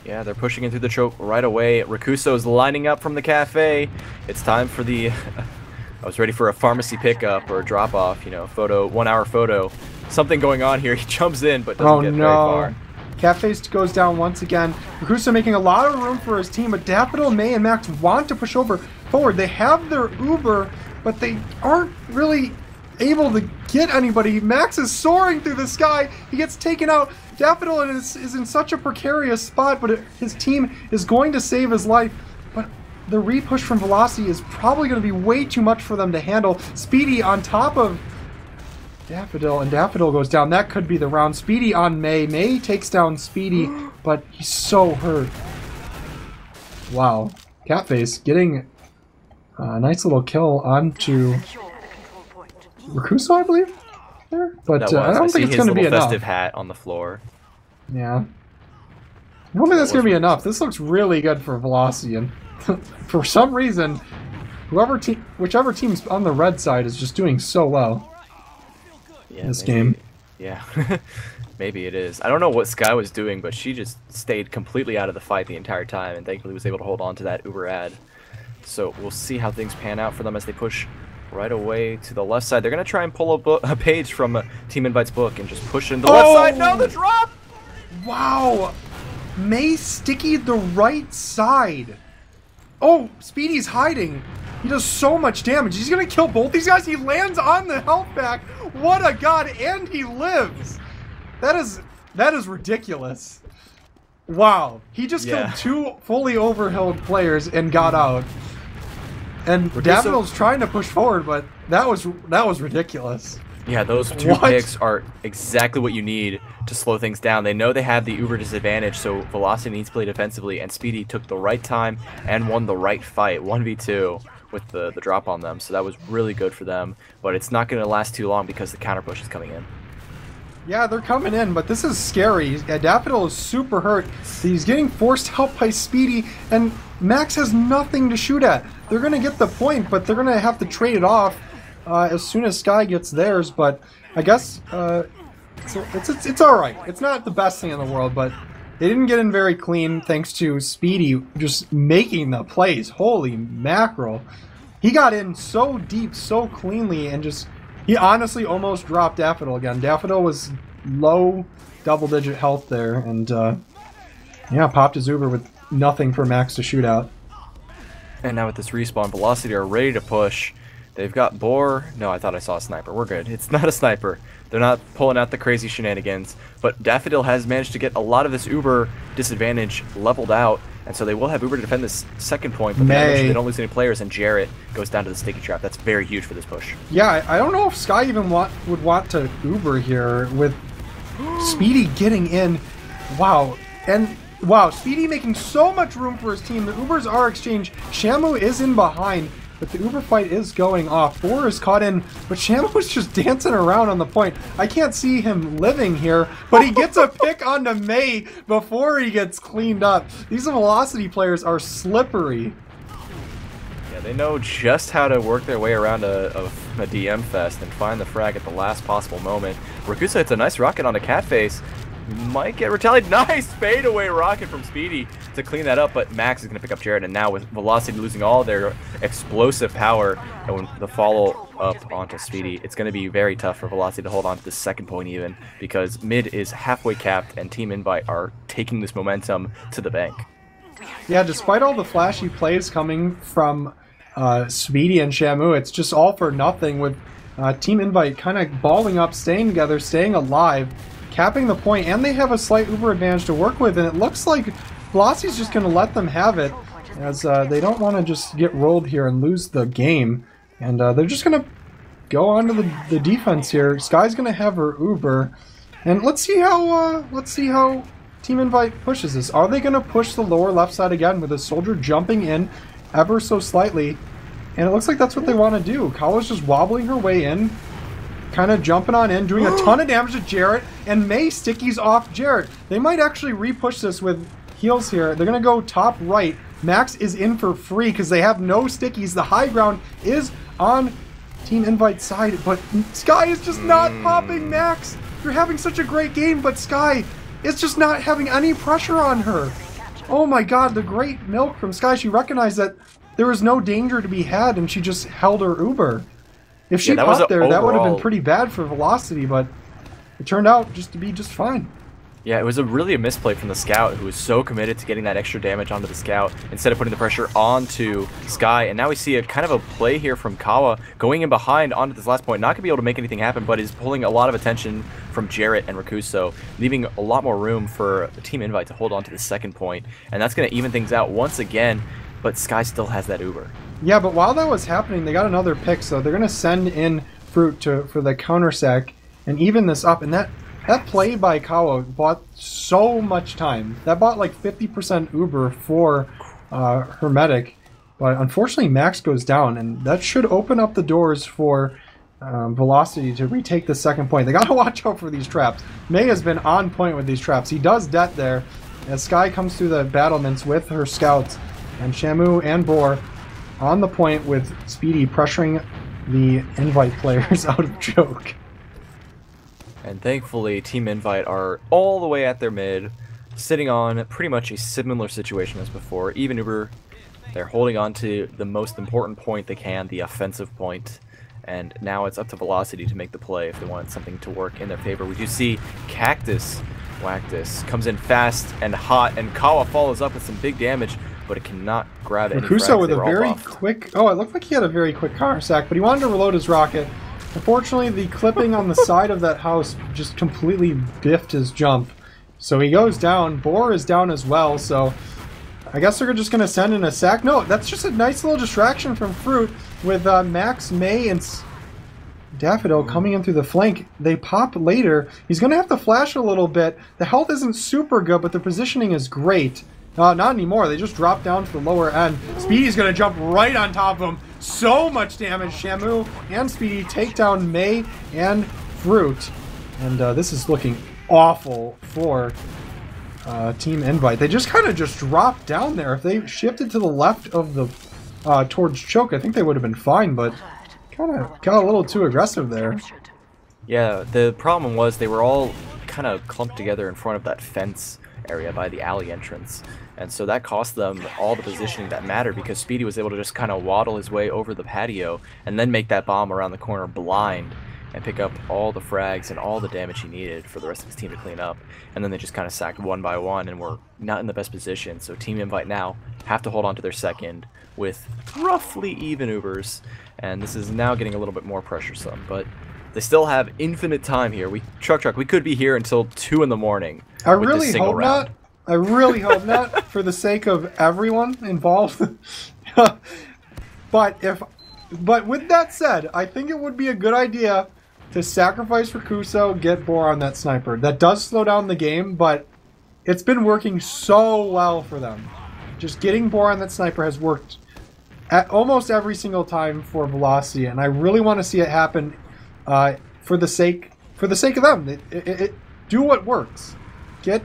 Yeah, they're pushing in through the choke right away. Rakuso's lining up from the cafe. It's time for the... I was ready for a pharmacy pickup or a drop-off, you know, 1 hour photo. Something going on here. He jumps in, but doesn't get very far. Catface goes down once again. Rakuso making a lot of room for his team, but Daffodil, May, and Max want to push forward. They have their Uber, but they aren't really able to get anybody. Max is soaring through the sky. He gets taken out. Daffodil is in such a precarious spot, but his team is going to save his life. But the repush from Velocity is probably going to be way too much for them to handle. Speedy on top of Daffodil, and Daffodil goes down. That could be the round. Speedy on May. May takes down Speedy, but he's so hurt. Wow. Catface getting a nice little kill onto Rakuso, I believe. There, but I don't think it's going to be enough. Festive hat on the floor. Yeah. I don't think that's going to be enough. This looks really good for Velocity, and for some reason, whichever team's on the red side is just doing so well. Yeah, this game. Yeah, maybe it is. I don't know what Sky was doing, but she just stayed completely out of the fight the entire time, and thankfully was able to hold on to that Uber ad. So we'll see how things pan out for them as they push right away to the left side. They're going to try and pull a page from Team Invite's book and just push into the left side. No, the drop! Wow! May stickied the right side. Oh, Speedy's hiding. He does so much damage. He's going to kill both these guys. He lands on the health pack. What a god, and he lives. That is ridiculous. Wow. He just killed 2 fully overhealed players and got out. And Daffodil's trying to push forward, but that was ridiculous. Yeah, those 2 picks are exactly what you need to slow things down. They know they have the Uber disadvantage, so Velocity needs to play defensively, and Speedy took the right time and won the right fight, 1v2, with the drop on them. So that was really good for them, but it's not going to last too long because the counter push is coming in. Yeah, they're coming in, but this is scary. Daffodil is super hurt. He's getting forced out by Speedy, and Max has nothing to shoot at. They're going to get the point, but they're going to have to trade it off as soon as Sky gets theirs. But I guess it's all right. It's not the best thing in the world, but They didn't get in very clean thanks to Speedy just making the plays. Holy mackerel. He got in so deep, so cleanly, and just... He honestly almost dropped Daffodil again. Daffodil was low double-digit health there, and yeah, popped his Uber with nothing for Max to shoot out. And now with this respawn, Velocity are ready to push. They've got Boar. No, I thought I saw a sniper. We're good. It's not a sniper. They're not pulling out the crazy shenanigans. But Daffodil has managed to get a lot of this Uber disadvantage leveled out. And so they will have Uber to defend this second point. But they don't lose any players. And Jarrett goes down to the sticky trap. That's very huge for this push. Yeah, I don't know if Sky even would want to Uber here with Speedy getting in. Wow. And... wow, Speedy making so much room for his team. The Ubers are exchanged. Shamu is in behind, but the Uber fight is going off. Boar is caught in, but Shamu is just dancing around on the point. I can't see him living here, but he gets a pick onto May before he gets cleaned up. These Velocity players are slippery. Yeah, they know just how to work their way around a DM fest and find the frag at the last possible moment. Rakusa hits a nice rocket on a cat face. Might get retaliated. Nice fadeaway rocket from Speedy to clean that up, but Max is going to pick up Jarrett, and now with Velocity losing all their explosive power and when the follow up onto Speedy, it's going to be very tough for Velocity to hold on to the second point even, because mid is halfway capped and Team Invite are taking this momentum to the bank. Yeah, despite all the flashy plays coming from Speedy and Shamu, it's just all for nothing with Team Invite kind of balling up, staying together, staying alive, capping the point, and they have a slight Uber advantage to work with, and it looks like Velocity's just going to let them have it, as they don't want to just get rolled here and lose the game, and they're just going to go on to the defense here. Sky's going to have her Uber, and let's see how Team Invite pushes this. Are they going to push the lower left side again with a soldier jumping in ever so slightly? And it looks like that's what they want to do. Kawa's just wobbling her way in, kind of jumping on in, doing a ton of damage to Jarrett, and May stickies off Jarrett. They might actually re-push this with heals here. They're going to go top right. Max is in for free because they have no stickies. The high ground is on Team Invite's side, but Sky is just not popping Max. You're having such a great game, but Sky is just not having any pressure on her. Oh my god, the great milk from Sky. She recognized that there was no danger to be had, and she just held her Uber. If she popped there, that would have been pretty bad for Velocity, but it turned out just to be just fine. Yeah, it was a misplay from the Scout, who was so committed to getting that extra damage onto the Scout instead of putting the pressure onto Sky. And now we see a kind of a play here from Kawa going in behind onto this last point. Not going to be able to make anything happen, but is pulling a lot of attention from Jarrett and Rakuso, leaving a lot more room for the Team Invite to hold on to the second point. And that's going to even things out once again, but Sky still has that Uber. Yeah, but while that was happening, they got another pick, so they're going to send in Fruit for the counter sack and even this up. And that play by Kawa bought so much time. That bought like 50% Uber for Hermetic. But unfortunately, Max goes down, and that should open up the doors for Velocity to retake the second point. They got to watch out for these traps. May has been on point with these traps. He does det there as Sky comes through the battlements with her scouts, and Shamu and Boar on the point with Speedy pressuring the Invite players out of choke. And thankfully, Team Invite are all the way at their mid, sitting on pretty much a similar situation as before. Even Uber, they're holding on to the most important point they can, the offensive point. And now it's up to Velocity to make the play if they want something to work in their favor. We do see Cactus Wactus comes in fast and hot, and Kawa follows up with some big damage, but it cannot grab any frags. Rakuso with a very quick... Oh, it looked like he had a very quick counter sack, but he wanted to reload his rocket. Unfortunately, the clipping on the side of that house just completely biffed his jump. So he goes down. Boar is down as well, so I guess they're just going to send in a sack. No, that's just a nice little distraction from Fruit with Max, May, and Daffodil coming in through the flank. They pop later. He's going to have to flash a little bit. The health isn't super good, but the positioning is great. Not anymore. They just drop down to the lower end. Speedy's going to jump right on top of him. So much damage. Shamu and Speedy take down May and Fruit. And this is looking awful for Team Invite. They just kind of just dropped down there. If they shifted to the left of the towards choke, I think they would have been fine, but kind of got a little too aggressive there. Yeah, the problem was they were all kind of clumped together in front of that fence area by the alley entrance. And so that cost them all the positioning that mattered, because Speedy was able to just kind of waddle his way over the patio and then make that bomb around the corner blind and pick up all the frags and all the damage he needed for the rest of his team to clean up. And then they just kind of sacked one by one and were not in the best position. So Team Invite now have to hold on to their second with roughly even Ubers. And this is now getting a little bit more pressuresome, but they still have infinite time here. TrukTruk, we could be here until 2 in the morning. I really hope not. I really hope not, for the sake of everyone involved. But with that said, I think it would be a good idea to sacrifice Rakuso, get Boar on that sniper. That does slow down the game, but it's been working so well for them. Just getting Boar on that sniper has worked at almost every single time for Velocity, and I really want to see it happen for the sake of them. Do what works. Get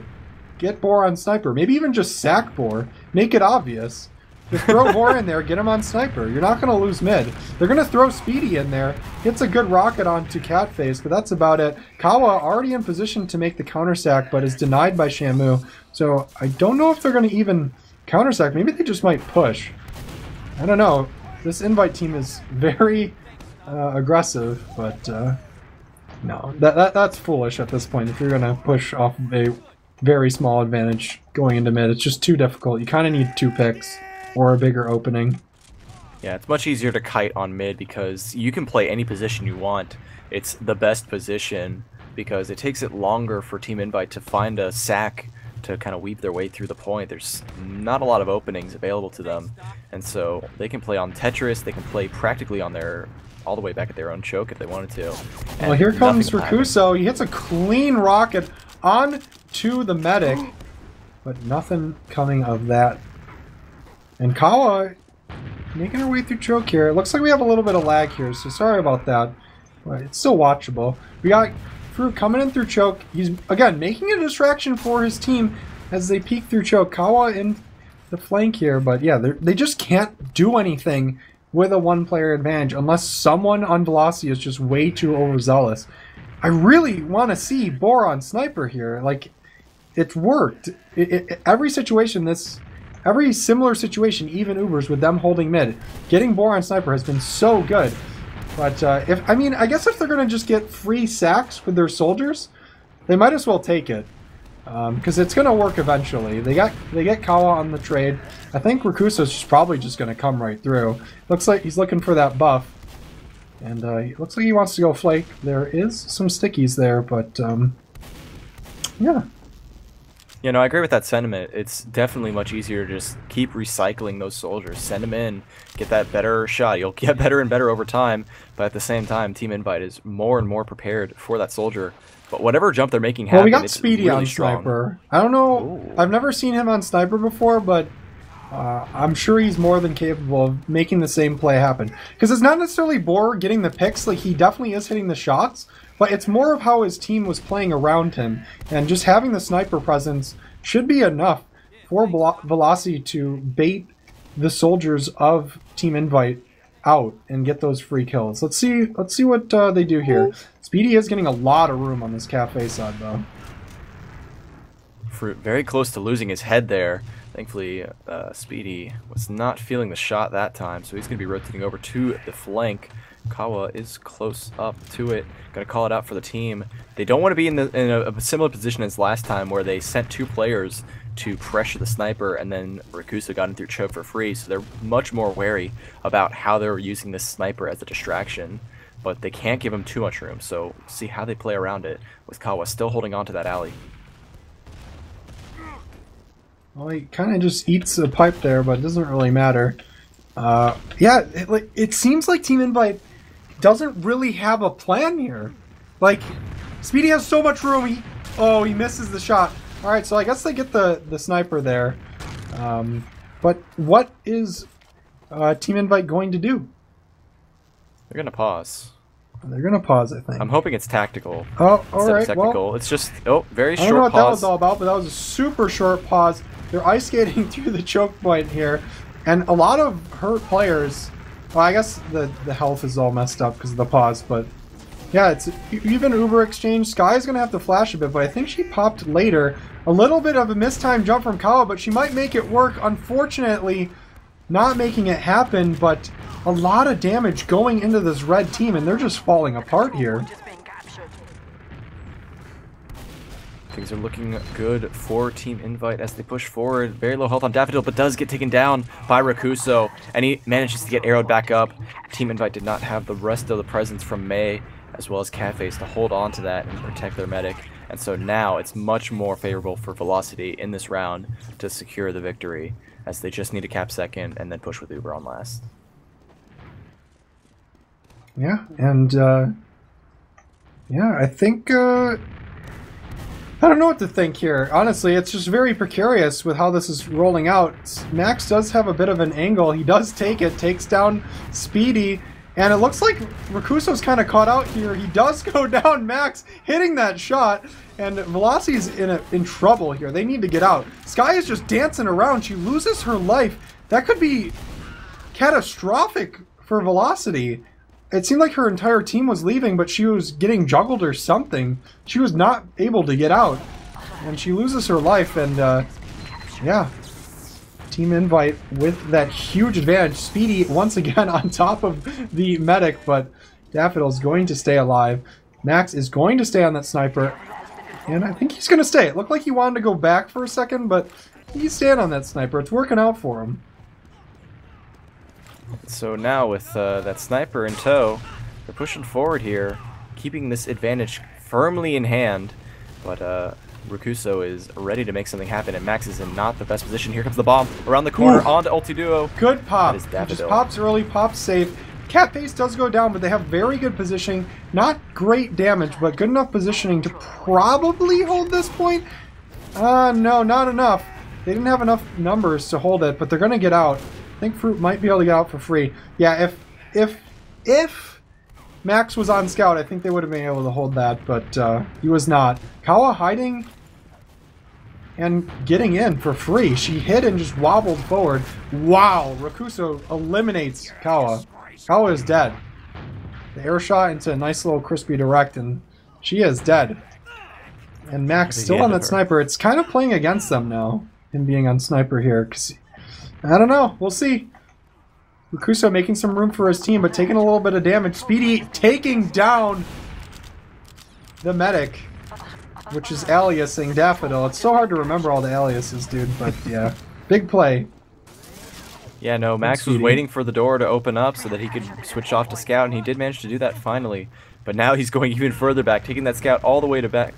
Boar on sniper. Maybe even just sack Boar. Make it obvious. Just throw Boar in there, get him on sniper. You're not going to lose mid. They're going to throw Speedy in there. Hits a good rocket onto Catface, but that's about it. Kawa already in position to make the counter sack, but is denied by Shamu. So I don't know if they're going to even counter sack. Maybe they just might push. I don't know. This Invite team is very aggressive, but no, that's foolish at this point. If you're going to push off of a very small advantage going into mid, it's just too difficult. You kind of need 2 picks or a bigger opening. Yeah, it's much easier to kite on mid because you can play any position you want. It's the best position because it takes it longer for Team Invite to find a sack to kind of weave their way through the point. There's not a lot of openings available to them, and so they can play on Tetris, they can play practically on their all the way back at their own choke if they wanted to. Well, here comes Rakuso. He hits a clean rocket on to the medic, but nothing coming of that. And Kawa making her way through choke here. It looks like we have a little bit of lag here, so sorry about that. But it's still watchable. We got Fruit coming in through choke. He's, again, making a distraction for his team as they peek through choke. Kawa in the flank here, but yeah, they just can't do anything with a 1-player advantage unless someone on Velocity is just way too overzealous. I really want to see Boar on sniper here. Like, it's worked. Every situation every similar situation, even Ubers with them holding mid, getting Boar on sniper has been so good. But I guess if they're gonna just get free sacks with their soldiers, they might as well take it, because it's gonna work eventually. They get Kawa on the trade. I think Rakuso's probably just gonna come right through. Looks like he's looking for that buff, and looks like he wants to go flake. There is some stickies there, but yeah. You know, I agree with that sentiment. It's definitely much easier to just keep recycling those soldiers. Send them in, get that better shot. You'll get better and better over time, but at the same time, Team Invite is more and more prepared for that soldier. But whatever jump they're making happen, well, we got it's Speedy really on strong. sniper. I don't know. Ooh. I've never seen him on sniper before, but I'm sure he's more than capable of making the same play happen. Because it's not necessarily Boar getting the picks. Like, he definitely is hitting the shots, but it's more of how his team was playing around him. And just having the sniper presence should be enough for Velocity to bait the soldiers of Team Invite out and get those free kills. Let's see what they do here. Speedy is getting a lot of room on this cafe side, though. Fruit very close to losing his head there. Thankfully, Speedy was not feeling the shot that time, so he's going to be rotating over to the flank. Kawa is close up to it. Going to call it out for the team. They don't want to be in a similar position as last time, where they sent 2 players to pressure the sniper, and then Rakusa got in through choke for free, so they're much more wary about how they're using this sniper as a distraction. But they can't give him too much room, so see how they play around it, with Kawa still holding on to that alley. Well, he kind of just eats a pipe there, but it doesn't really matter. Yeah, it seems like Team Invite doesn't really have a plan here. Like, Speedy has so much room. He misses the shot. All right, so I guess they get the sniper there. But what is Team Invite going to do? They're going to pause. They're going to pause, I think. I'm hoping it's tactical. Oh, all right. Technical. Well, it's just, very short pause. I don't know what that was all about, but that was a super short pause. They're ice skating through the choke point here. And a lot of hurt players. Well, I guess the health is all messed up because of the pause, but Yeah, it's even Uber exchange. Sky's going to have to flash a bit, but I think she popped later. A little bit of a mistimed jump from Kawa, but she might make it work. Unfortunately, not making it happen, but a lot of damage going into this red team, and they're just falling apart here. Things are looking good for Team Invite as they push forward. Very low health on Daffodil, but does get taken down by Rakuso, and he manages to get arrowed back up. Team Invite did not have the rest of the presence from May, as well as Catface, to hold on to that and protect their medic. And so now it's much more favorable for Velocity in this round to secure the victory, as they just need to cap second and then push with Uber on last. Yeah, and yeah, I think I don't know what to think here. Honestly, it's just very precarious with how this is rolling out. Max does have a bit of an angle. He does take it, takes down Speedy, and it looks like Rakuso's kind of caught out here. He does go down, Max hitting that shot, and Velocity's in trouble here. They need to get out. Sky is just dancing around. She loses her life. That could be catastrophic for Velocity. It seemed like her entire team was leaving, but she was getting juggled or something. She was not able to get out, and she loses her life, and yeah. Team Invite with that huge advantage. Speedy once again on top of the medic, but Daffodil's going to stay alive. Max is going to stay on that sniper, and I think he's going to stay. It looked like he wanted to go back for a second, but he's staying on that sniper. It's working out for him. So now with that sniper in tow, they're pushing forward here, keeping this advantage firmly in hand, but Rakuso is ready to make something happen, and Max is in not the best position. Here comes the bomb around the corner. Ooh. Onto Ulti Duo. Good pop. Just pops early, pops safe. Catface does go down, but they have very good positioning. Not great damage, but good enough positioning to probably hold this point. No, not enough. They didn't have enough numbers to hold it, but they're going to get out. I think Fruit might be able to get out for free. Yeah, if Max was on Scout, I think they would have been able to hold that, but he was not. Kawa hiding and getting in for free. She hit and just wobbled forward. Wow, Rakuso eliminates Kawa. Kawa is dead. The air shot into a nice little crispy direct, and she is dead. And Max still on that sniper. It's kind of playing against them now, him being on sniper here, because I don't know. We'll see. Rakuso making some room for his team, but taking a little bit of damage. Speedy taking down the medic, which is aliasing Daffodil. It's so hard to remember all the aliases, dude, but yeah. Big play. Yeah, no, Max was waiting for the door to open up so that he could switch off to Scout, and he did manage to do that finally. But now he's going even further back, taking that Scout all the way to back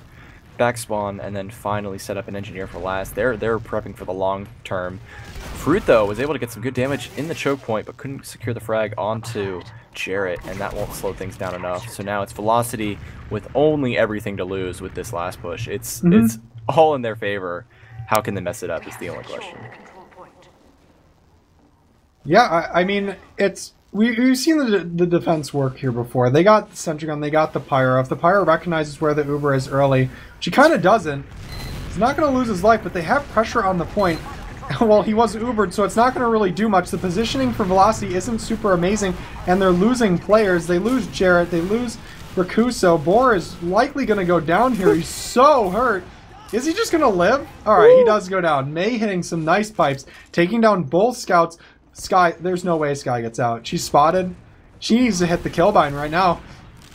spawn, and then finally set up an Engineer for last. They're prepping for the long term. Fruit, though, was able to get some good damage in the choke point, but couldn't secure the frag onto Jarrett, and that won't slow things down enough. So now it's Velocity with only everything to lose with this last push. It's all in their favor. How can they mess it up is the only question. Yeah, I mean, it's we've seen the defense work here before. They got the sentry gun, they got the Pyro. If the Pyro recognizes where the Uber is early, which he kind of doesn't, he's not going to lose his life, but they have pressure on the point. Well, he was Ubered, so it's not going to really do much. The positioning for Velocity isn't super amazing, and they're losing players. They lose Jarrett, they lose Rakuso. Boar is likely going to go down here. He's so hurt. Is he just going to live? Alright, he does go down. May hitting some nice pipes, taking down both scouts. Sky, there's no way Sky gets out. She's spotted. She needs to hit the kill bind right now.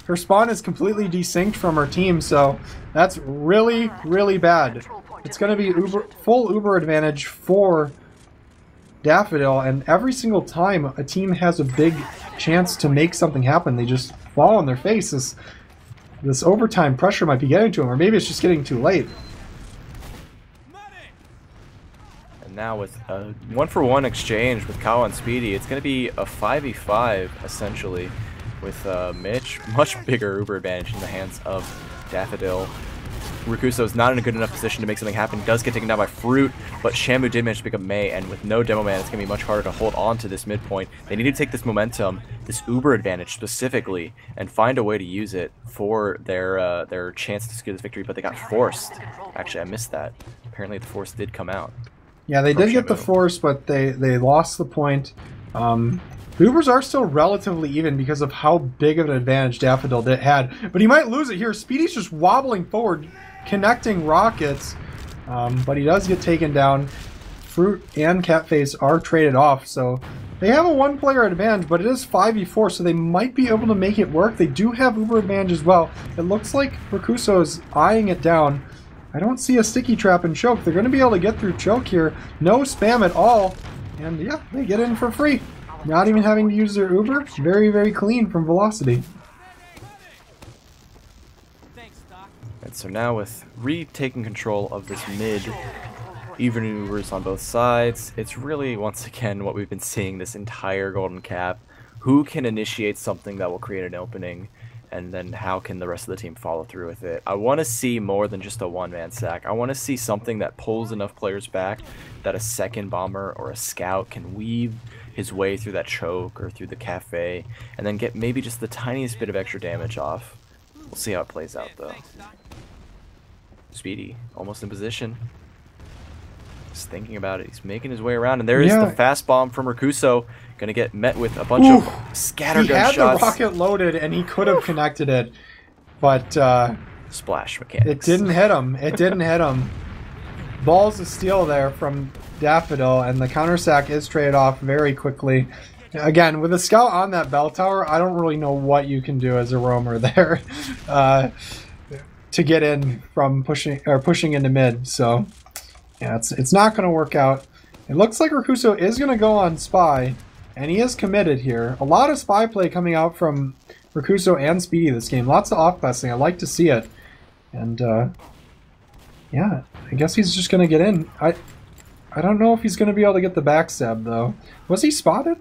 Her spawn is completely desynced from her team, so that's really, really bad. It's going to be full Uber advantage for Daffodil, and every single time a team has a big chance to make something happen, they just fall on their face. This overtime pressure might be getting to them, or maybe it's just getting too late. Now with a 1-for-1 exchange with Kawa and Speedy, it's going to be a 5v5 essentially, with Mitch, much bigger Uber advantage in the hands of Daffodil. Rakuso is not in a good enough position to make something happen. Does get taken down by Fruit, but Shamu did manage to pick up May, and with no demo man, it's going to be much harder to hold on to this midpoint. They need to take this momentum, this Uber advantage specifically, and find a way to use it for their chance to secure this victory, but they got forced. Actually, I missed that. Apparently the force did come out. Yeah, they did get the force, but they lost the point. The Ubers are still relatively even because of how big of an advantage Daffodil had. But he might lose it here. Speedy's just wobbling forward, connecting rockets. But he does get taken down. Fruit and Catface are traded off, so they have a one-player advantage, but it is 5v4, so they might be able to make it work. They do have Uber advantage as well. It looks like Rakuso is eyeing it down. I don't see a sticky trap and choke. They're going to be able to get through choke here. No spam at all. And yeah, they get in for free. Not even having to use their Uber. Very, very clean from Velocity. And so now with retaking control of this mid, even Ubers on both sides, it's really, once again, what we've been seeing this entire Golden Cap. Who can initiate something that will create an opening, and then how can the rest of the team follow through with it? I want to see more than just a one-man sack. I want to see something that pulls enough players back that a second bomber or a scout can weave his way through that choke or through the cafe, and then get maybe just the tiniest bit of extra damage off. We'll see how it plays out, though. Speedy, almost in position. Just thinking about it. He's making his way around, and there is the fast bomb from Rakuso. Gonna get met with a bunch of scattergun shots. He had the rocket loaded, and he could have connected it, but splash mechanics. It didn't hit him. It didn't hit him. Balls of steel there from Daffodil, and the counter sack is traded off very quickly. Again, with a scout on that bell tower, I don't really know what you can do as a roamer there to get in from pushing into mid. So yeah, it's not going to work out. It looks like Rakuso is going to go on Spy, and he is committed here. A lot of Spy play coming out from Rakuso and Speedy this game. Lots of off-passing. I like to see it. And yeah, I guess he's just going to get in. I don't know if he's going to be able to get the backstab, though. Was he spotted?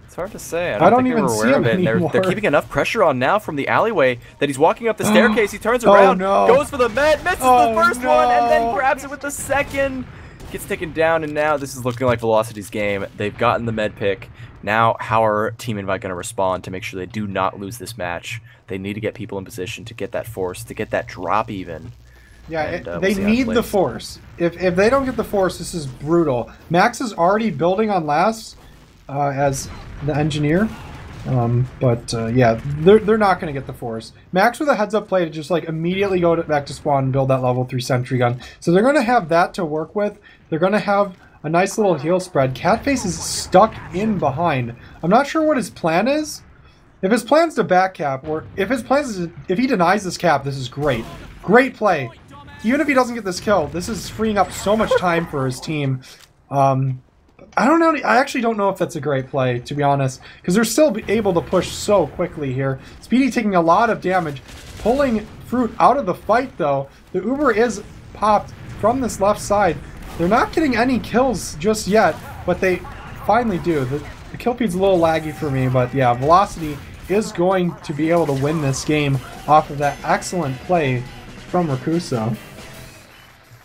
It's hard to say. I don't think even we were aware of it. They're keeping enough pressure on now from the alleyway that he's walking up the staircase. He turns around, goes for the med, misses the first one, and then grabs it with the second. Gets taken down, and now this is looking like Velocity's game. They've gotten the med pick. Now, how are Team Invite going to respond to make sure they do not lose this match? They need to get people in position to get that force, to get that drop even. Yeah, and, they need the force. If they don't get the force, this is brutal. Max is already building on last as the engineer. Yeah, they're not going to get the force. Max with a heads-up play to just like immediately go back to spawn and build that level 3 sentry gun. So they're going to have that to work with. They're going to have a nice little heal spread. Catface is stuck in behind. I'm not sure what his plan is. If his plan's to back cap, or if his plan is, if he denies this cap, this is great. Great play. Even if he doesn't get this kill, this is freeing up so much time for his team. I don't know. I actually don't know if that's a great play, to be honest, because they're still able to push so quickly here. Speedy taking a lot of damage, pulling Fruit out of the fight, though. The Uber is popped from this left side. They're not getting any kills just yet, but they finally do. The kill feed's a little laggy for me, but yeah, Velocity is going to be able to win this game off of that excellent play from Rakuso.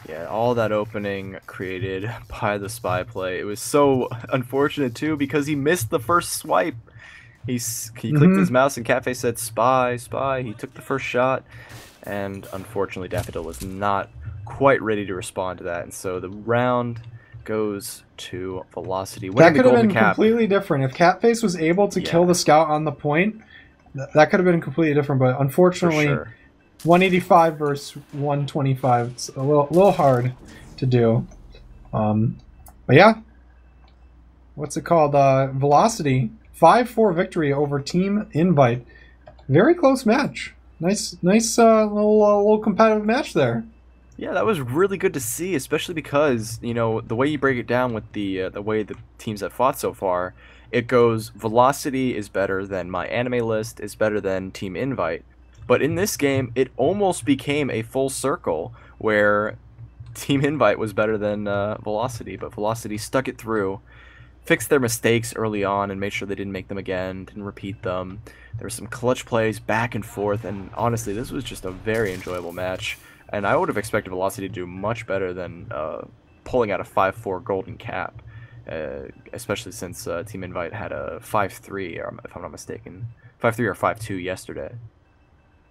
Yeah, all that opening created by the Spy play. It was so unfortunate, too, because he missed the first swipe. He clicked his mouse and Catface said, Spy, Spy. He took the first shot, and unfortunately Daffodil was not quite ready to respond to that. And so the round goes to Velocity. That could have been completely different. If Catface was able to kill the scout on the point, that could have been completely different. But unfortunately, 185 versus 125. It's a little hard to do. But yeah, what's it called? Velocity 5-4 victory over Team Invite. Very close match. Nice little competitive match there. Yeah, that was really good to see, especially because, you know, the way you break it down with the way the teams have fought so far, it goes Velocity is better than my anime list, is better than Team Invite. But in this game, it almost became a full circle where Team Invite was better than Velocity, but Velocity stuck it through, fixed their mistakes early on and made sure they didn't make them again, didn't repeat them. There were some clutch plays back and forth, and honestly, this was just a very enjoyable match. And I would have expected Velocity to do much better than pulling out a 5-4 golden cap, especially since Team Invite had a 5-3, if I'm not mistaken, 5-3 or 5-2 yesterday.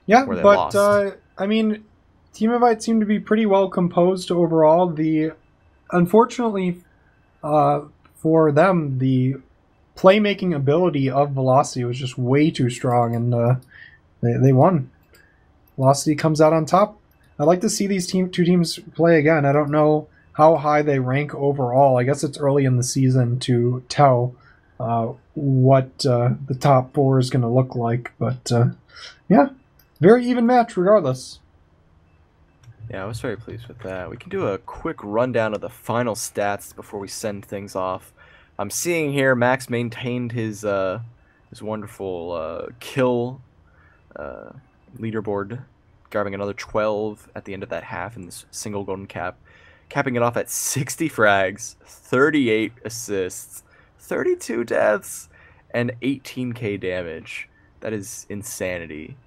Yeah, but I mean, Team Invite seemed to be pretty well composed overall. Unfortunately for them, the playmaking ability of Velocity was just way too strong, and they won. Velocity comes out on top. I'd like to see these two teams play again. I don't know how high they rank overall. I guess it's early in the season to tell what the top four is going to look like. But yeah, very even match regardless. Yeah, I was very pleased with that. We can do a quick rundown of the final stats before we send things off. I'm seeing here Max maintained his wonderful kill leaderboard, grabbing another 12 at the end of that half in this single golden cap, capping it off at 60 frags, 38 assists, 32 deaths, and 18k damage. That is insanity.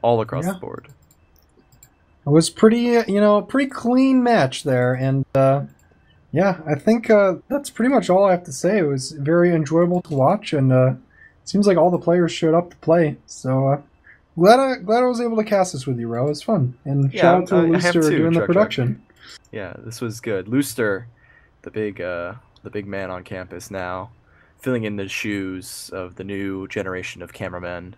All across the board. It was pretty, pretty clean match there, and yeah, I think that's pretty much all I have to say. It was very enjoyable to watch, and it seems like all the players showed up to play. So glad I was able to cast this with you, Ro. It was fun, and Yeah, shout out to I Luster have too, doing the TrukTruk. production. Yeah, this was good. Luster, the big man on campus now, filling in the shoes of the new generation of cameramen,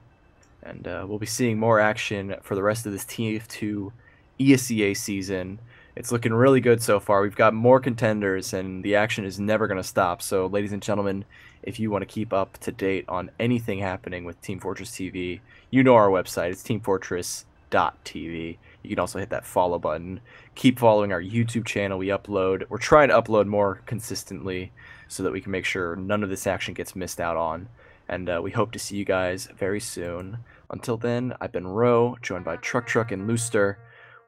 and we'll be seeing more action for the rest of this TF2 ESEA season. It's looking really good so far. We've got more contenders, and the action is never going to stop. So, ladies and gentlemen, if you want to keep up to date on anything happening with Team Fortress TV, you know our website. It's teamfortress.tv. You can also hit that follow button. Keep following our YouTube channel. We're trying to upload more consistently so that we can make sure none of this action gets missed out on. And we hope to see you guys very soon. Until then, I've been Ro, joined by TrukTruk and Luster.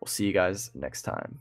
We'll see you guys next time.